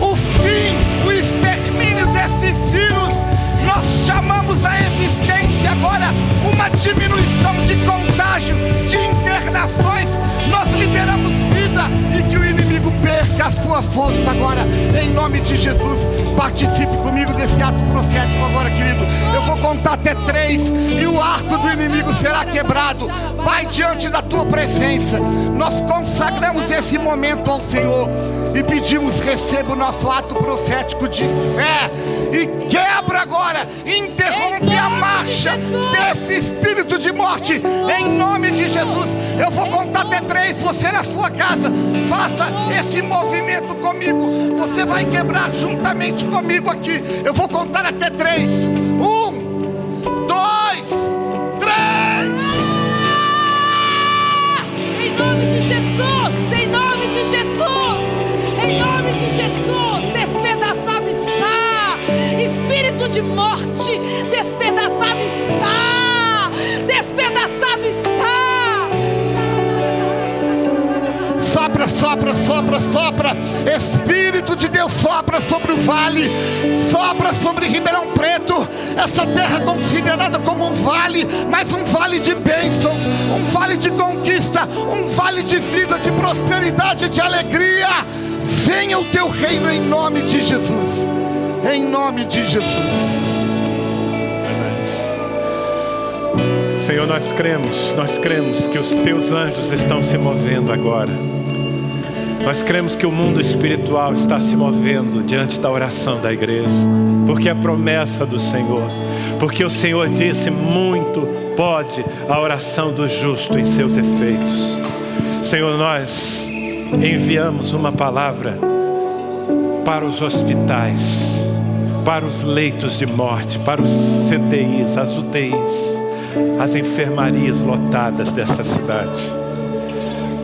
o fim, o extermínio desses vírus. Nós chamamos a existência agora uma diminuição de contágio, de internações. Nós liberamos vida e que o inimigo perca a sua força agora, em nome de Jesus. Participe comigo desse ato profético agora, querido. Eu vou contar até 3 e o arco do inimigo será quebrado. Pai, diante da tua presença, nós consagramos esse momento ao Senhor e pedimos: receba o nosso ato profético de fé e quebra agora, interrompe a marcha desse espírito de morte, em nome de Jesus. Eu vou contar até 3, você na sua casa, faça esse movimento comigo, você vai quebrar juntamente comigo aqui. Eu vou contar até 3, 1, 2, 3. Em nome de Jesus, em nome de Jesus, em nome de Jesus, despedaçado está, espírito de morte, despedaçado está, despedaçado está. Sopra, sopra, sopra, sopra. Espírito de Deus, sopra sobre o vale, sopra sobre Ribeirão Preto, essa terra considerada como um vale, mas um vale de bênçãos, um vale de conquista, um vale de vida, de prosperidade, de alegria. Venha o teu reino em nome de Jesus, em nome de Jesus. Senhor, nós cremos que os teus anjos estão se movendo agora. Nós cremos que o mundo espiritual está se movendo diante da oração da igreja, porque é a promessa do Senhor, porque o Senhor disse: muito pode a oração do justo em seus efeitos. Senhor, nós enviamos uma palavra para os hospitais, para os leitos de morte, para os CTIs, as UTIs, as enfermarias lotadas dessa cidade.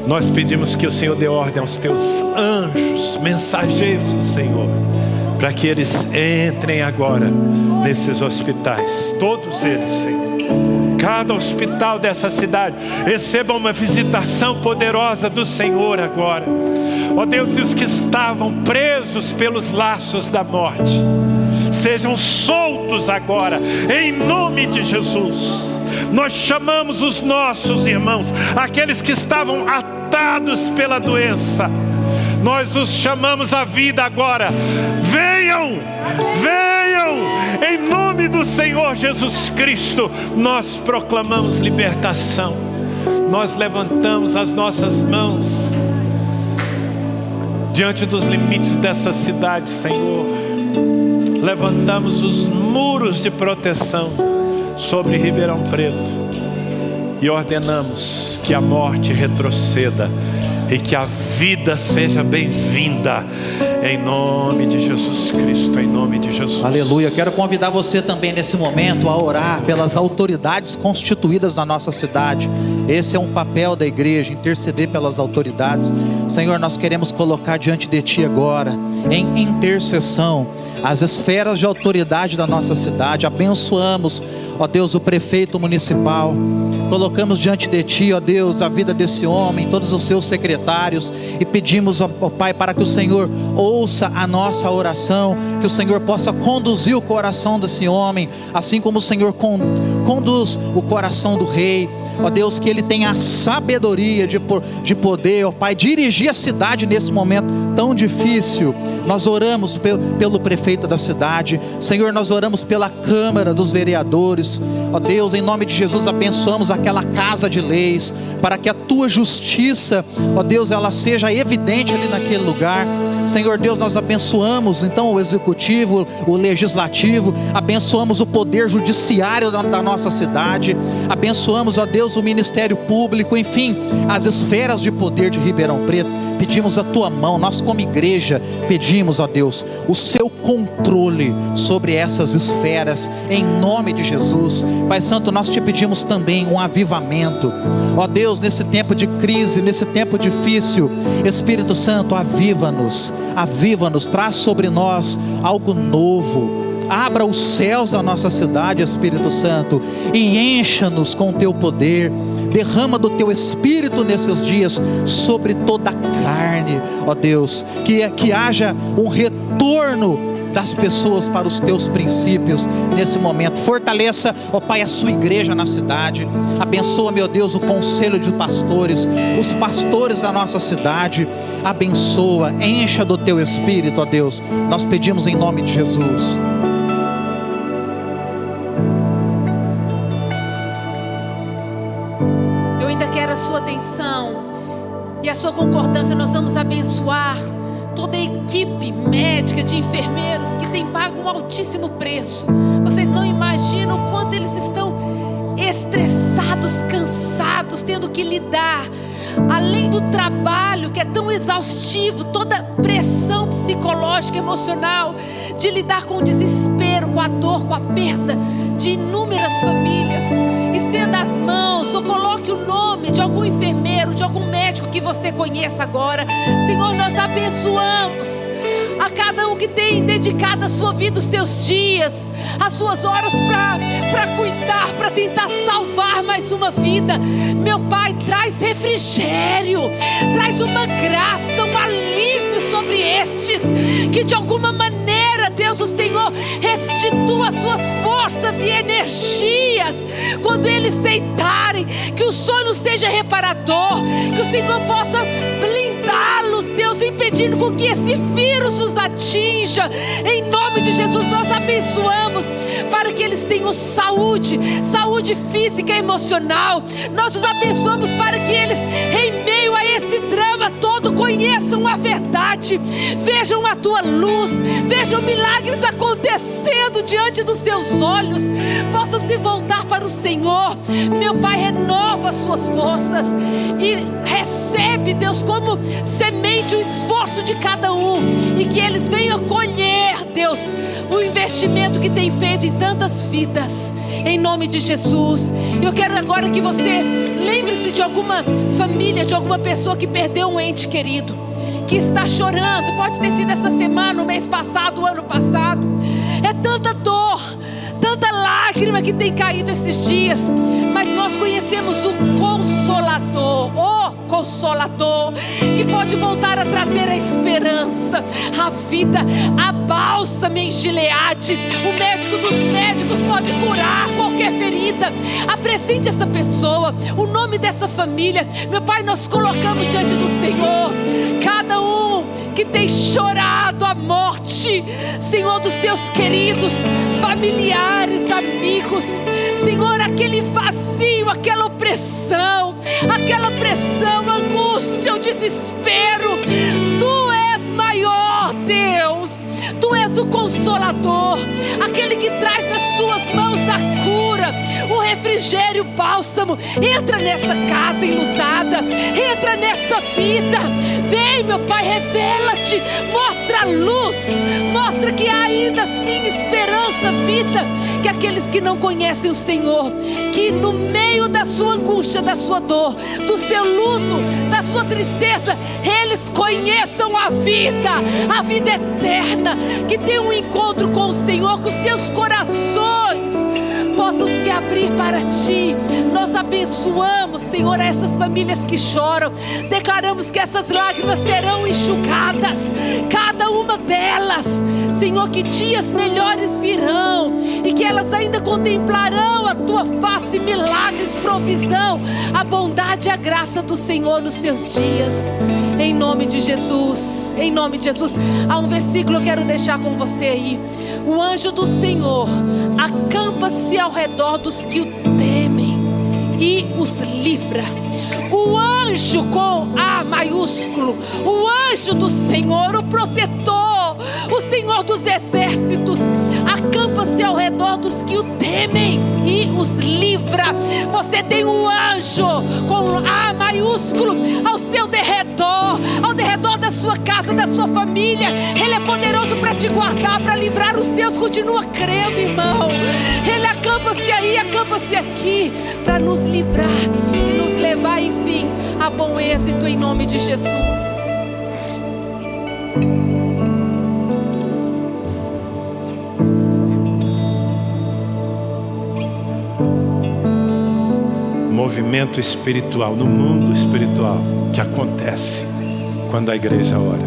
Nós pedimos que o Senhor dê ordem aos teus anjos, mensageiros do Senhor, para que eles entrem agora nesses hospitais, todos eles, Senhor. Cada hospital dessa cidade receba uma visitação poderosa do Senhor agora. Ó Deus, e os que estavam presos pelos laços da morte sejam soltos agora, em nome de Jesus. Nós chamamos os nossos irmãos, aqueles que estavam atados pela doença, nós os chamamos à vida agora. Venham, venham, em nome do Senhor Jesus Cristo. Nós proclamamos libertação, nós levantamos as nossas mãos diante dos limites dessa cidade, Senhor. Levantamos os muros de proteção sobre Ribeirão Preto e ordenamos que a morte retroceda e que a vida seja bem-vinda, em nome de Jesus Cristo, em nome de Jesus. Aleluia. Quero convidar você também nesse momento a orar pelas autoridades constituídas na nossa cidade. Esse é um papel da igreja, interceder pelas autoridades. Senhor, nós queremos colocar diante de Ti agora, em intercessão, as esferas de autoridade da nossa cidade. Abençoamos, ó Deus, o prefeito municipal. Colocamos diante de Ti, ó Deus, a vida desse homem, todos os seus secretários, e pedimos, ó Pai, para que o Senhor ouça a nossa oração, que o Senhor possa conduzir o coração desse homem, assim como o Senhor conduz o coração do rei, ó Deus, que ele tenha a sabedoria de poder, ó Pai, dirigir a cidade nesse momento tão difícil. Nós oramos pelo prefeito da cidade, Senhor, nós oramos pela Câmara dos Vereadores, ó Deus, em nome de Jesus, abençoamos aquela casa de leis, para que a tua justiça, ó Deus, ela seja evidente ali naquele lugar. Senhor Deus, nós abençoamos então o executivo, o legislativo, abençoamos o poder judiciário da nossa cidade, abençoamos, ó Deus, o ministério público, enfim, as esferas de poder de Ribeirão Preto. Pedimos a tua mão, nós como igreja pedimos, ó Deus, o seu controle sobre essas esferas, em nome de Jesus. Pai Santo, nós te pedimos também um avivamento, ó Deus, nesse tempo de crise, nesse tempo difícil. Espírito Santo, aviva-nos, traz sobre nós algo novo. Abra os céus da nossa cidade, Espírito Santo, e encha-nos com o teu poder. Derrama do teu Espírito nesses dias sobre toda a carne, ó Deus, que haja um retorno das pessoas para os teus princípios nesse momento. Fortaleça, ó Pai, a sua igreja na cidade. Abençoa, meu Deus, o conselho de pastores, os pastores da nossa cidade. Abençoa, encha do teu Espírito, ó Deus. Nós pedimos em nome de Jesus. Eu ainda quero a sua atenção e a sua concordância. Nós vamos abençoar toda a equipe médica, de enfermeiros, que tem pago um altíssimo preço. Vocês não imaginam o quanto eles estão estressados, cansados, tendo que lidar, além do trabalho que é tão exaustivo, toda a pressão psicológica, emocional, de lidar com o desespero, com a dor, com a perda de inúmeras famílias. Estenda as mãos ou coloque o nome de algum enfermeiro, de algum médico que você conheça agora. Senhor, nós abençoamos a cada um que tem dedicado a sua vida, os seus dias, as suas horas para cuidar, para tentar salvar mais uma vida. Meu Pai, traz refrigério, traz uma graça, um alívio sobre estes, que de alguma maneira, Deus, o Senhor restitua suas forças e energias quando eles deitarem, que o sono seja reparador, que o Senhor possa blindá-los, Deus, impedindo com que esse vírus os atinja. Em nome de Jesus, nós abençoamos para que eles tenham saúde física e emocional. Nós os abençoamos para que eles, em meio a esse drama todo, conheçam a verdade, vejam a tua luz, vejam milagres acontecendo diante dos seus olhos, possam se voltar para o Senhor. Meu Pai, renova as suas forças e recebe, Deus, como semente o esforço de cada um, e que eles venham colher, Deus, o investimento que tem feito em tantas vidas, em nome de Jesus. Eu quero agora que você lembre-se de alguma família, de alguma pessoa que perdeu um ente querido, que está chorando. Pode ter sido essa semana, o mês passado, o ano passado. É tanta dor, tanta lágrima que tem caído esses dias, mas nós conhecemos o Consolador, que pode voltar a trazer a esperança, a vida, a bálsamo em Gileade. O médico dos médicos pode curar qualquer ferida. Apresente essa pessoa, o nome dessa família. Meu Pai, nós colocamos diante do Senhor cada um que tem chorado a morte, Senhor, dos seus queridos, familiares, amigos. Senhor, aquele vazio, aquela opressão, a angústia, o desespero. Tu és maior, Deus. Tu és o Consolador, aquele que traz nas tuas mãos a cura, o refrigério, o bálsamo. Entra nessa casa enlutada, entra nessa vida. Vem, meu Pai, revela-te, mostra a luz, mostra que há ainda sim esperança, vida. Que aqueles que não conhecem o Senhor, que no meio da sua angústia, da sua dor, do seu luto, da sua tristeza, eles conheçam a vida eterna, que tenham um encontro com o Senhor, que os seus corações possam se abrir para ti. Nós abençoamos, Senhor, a essas famílias que choram. Declaramos que essas lágrimas serão enxugadas, cada uma delas, Senhor, que dias melhores virão e que elas terras ainda contemplarão a tua face, milagres, provisão, a bondade e a graça do Senhor nos seus dias. Em nome de Jesus, em nome de Jesus. Há um versículo que eu quero deixar com você aí. O anjo do Senhor acampa-se ao redor dos que o temem e os livra. O anjo com A maiúsculo, o anjo do Senhor, o protetor, o Senhor dos exércitos, acampa-se ao redor dos que o temem e os livra. Você tem um anjo com A maiúsculo ao seu derredor, ao derredor da sua casa, da sua família. Ele é poderoso para te guardar, para livrar os seus. Continua crendo, irmão. Ele acampa-se aí, acampa-se aqui, para nos livrar e nos levar, enfim, a bom êxito em nome de Jesus. Movimento espiritual, no mundo espiritual, que acontece quando a igreja ora.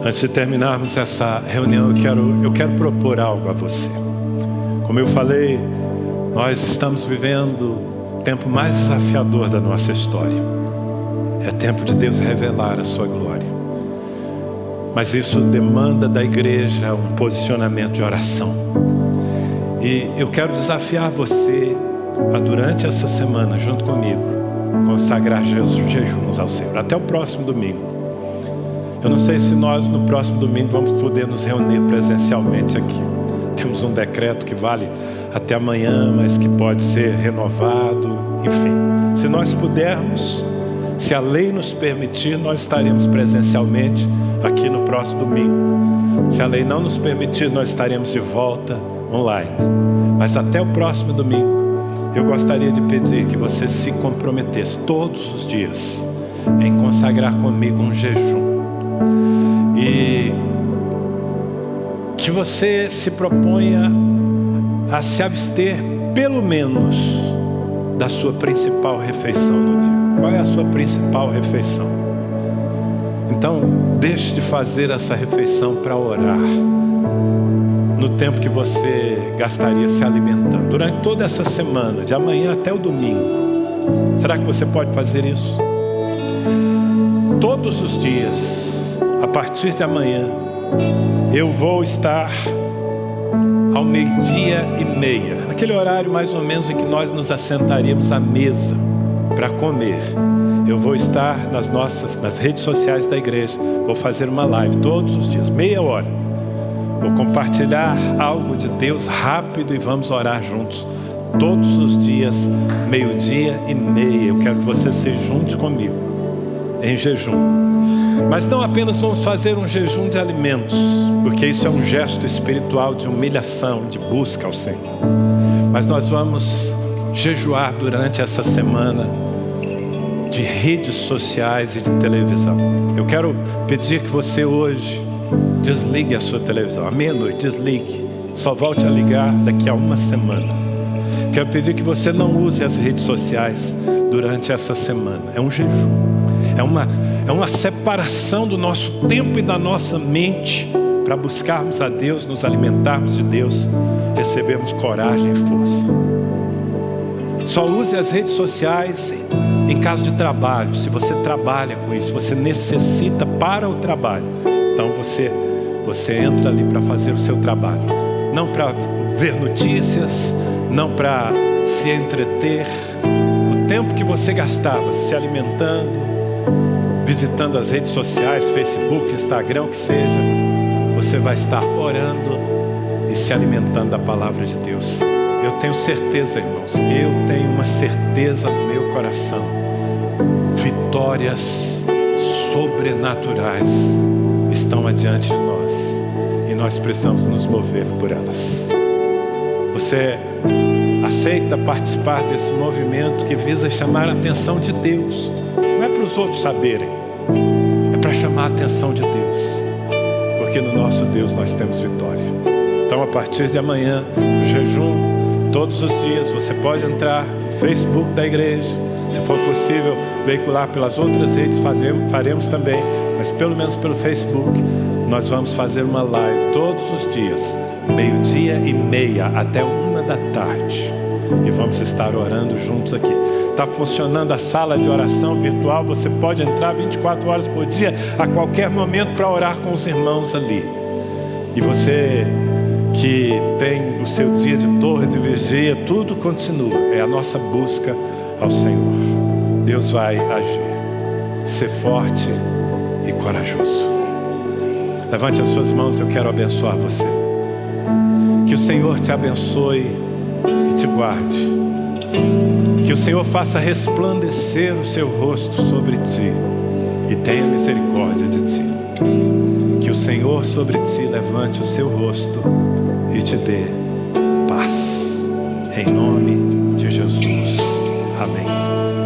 Antes de terminarmos essa reunião, eu quero propor algo a você. Como eu falei, nós estamos vivendo o tempo mais desafiador da nossa história. É tempo de Deus revelar a sua glória. Mas isso demanda da igreja um posicionamento de oração. E eu quero desafiar você a, durante essa semana, junto comigo, consagrar jejuns ao Senhor. Até o próximo domingo. Eu não sei se nós no próximo domingo vamos poder nos reunir presencialmente aqui. Temos um decreto que vale até amanhã, mas que pode ser renovado. Enfim, se nós pudermos, se a lei nos permitir, nós estaremos presencialmente aqui no próximo domingo. Se a lei não nos permitir, nós estaremos de volta online. Mas até o próximo domingo, eu gostaria de pedir que você se comprometesse todos os dias em consagrar comigo um jejum. E que você se proponha a se abster pelo menos da sua principal refeição no dia. Qual é a sua principal refeição? Então, deixe de fazer essa refeição para orar no tempo que você gastaria se alimentando. Durante toda essa semana, de amanhã até o domingo. Será que você pode fazer isso? Todos os dias, a partir de amanhã, eu vou estar ao 12:30, aquele horário mais ou menos em que nós nos assentaríamos à mesa para comer. Eu vou estar nas redes sociais da igreja. Vou fazer uma live todos os dias, meia hora. Vou compartilhar algo de Deus rápido e vamos orar juntos. Todos os dias, 12:30. Eu quero que você se junte comigo em jejum. Mas não apenas vamos fazer um jejum de alimentos, porque isso é um gesto espiritual de humilhação, de busca ao Senhor. Mas nós vamos jejuar durante essa semana de redes sociais e de televisão. Eu quero pedir que você hoje desligue a sua televisão. À meia-noite, desligue. Só volte a ligar daqui a uma semana. Quero pedir que você não use as redes sociais durante essa semana. É um jejum. É uma separação do nosso tempo e da nossa mente para buscarmos a Deus, nos alimentarmos de Deus, recebermos coragem e força. Só use as redes sociais em caso de trabalho. Se você trabalha com isso, você necessita para o trabalho. Então você entra ali para fazer o seu trabalho. Não para ver notícias, não para se entreter. O tempo que você gastava se alimentando, visitando as redes sociais, Facebook, Instagram, o que seja, você vai estar orando e se alimentando da palavra de Deus. Eu tenho certeza, irmãos, eu tenho uma certeza no meu coração. Vitórias sobrenaturais estão adiante de nós e nós precisamos nos mover por elas. Você aceita participar desse movimento que visa chamar a atenção de Deus? Não é para os outros saberem, é para chamar a atenção de Deus, porque no nosso Deus nós temos vitória. Então, a partir de amanhã, o jejum, todos os dias, você pode entrar no Facebook da igreja. Se for possível veicular pelas outras redes, faremos também, mas pelo menos pelo Facebook, nós vamos fazer uma live todos os dias, 12:30 até 1h. E vamos estar orando juntos aqui. Está funcionando a sala de oração virtual. Você pode entrar 24 horas por dia, a qualquer momento, para orar com os irmãos ali. E você que tem o seu dia de torre de vigia, tudo continua. É a nossa busca ao Senhor. Deus vai agir. Ser forte e corajoso. Levante as suas mãos, eu quero abençoar você. Que o Senhor te abençoe e te guarde. Que o Senhor faça resplandecer o seu rosto sobre ti e tenha misericórdia de ti. Que o Senhor sobre ti levante o seu rosto e te dê paz. Em nome de Jesus. Amém.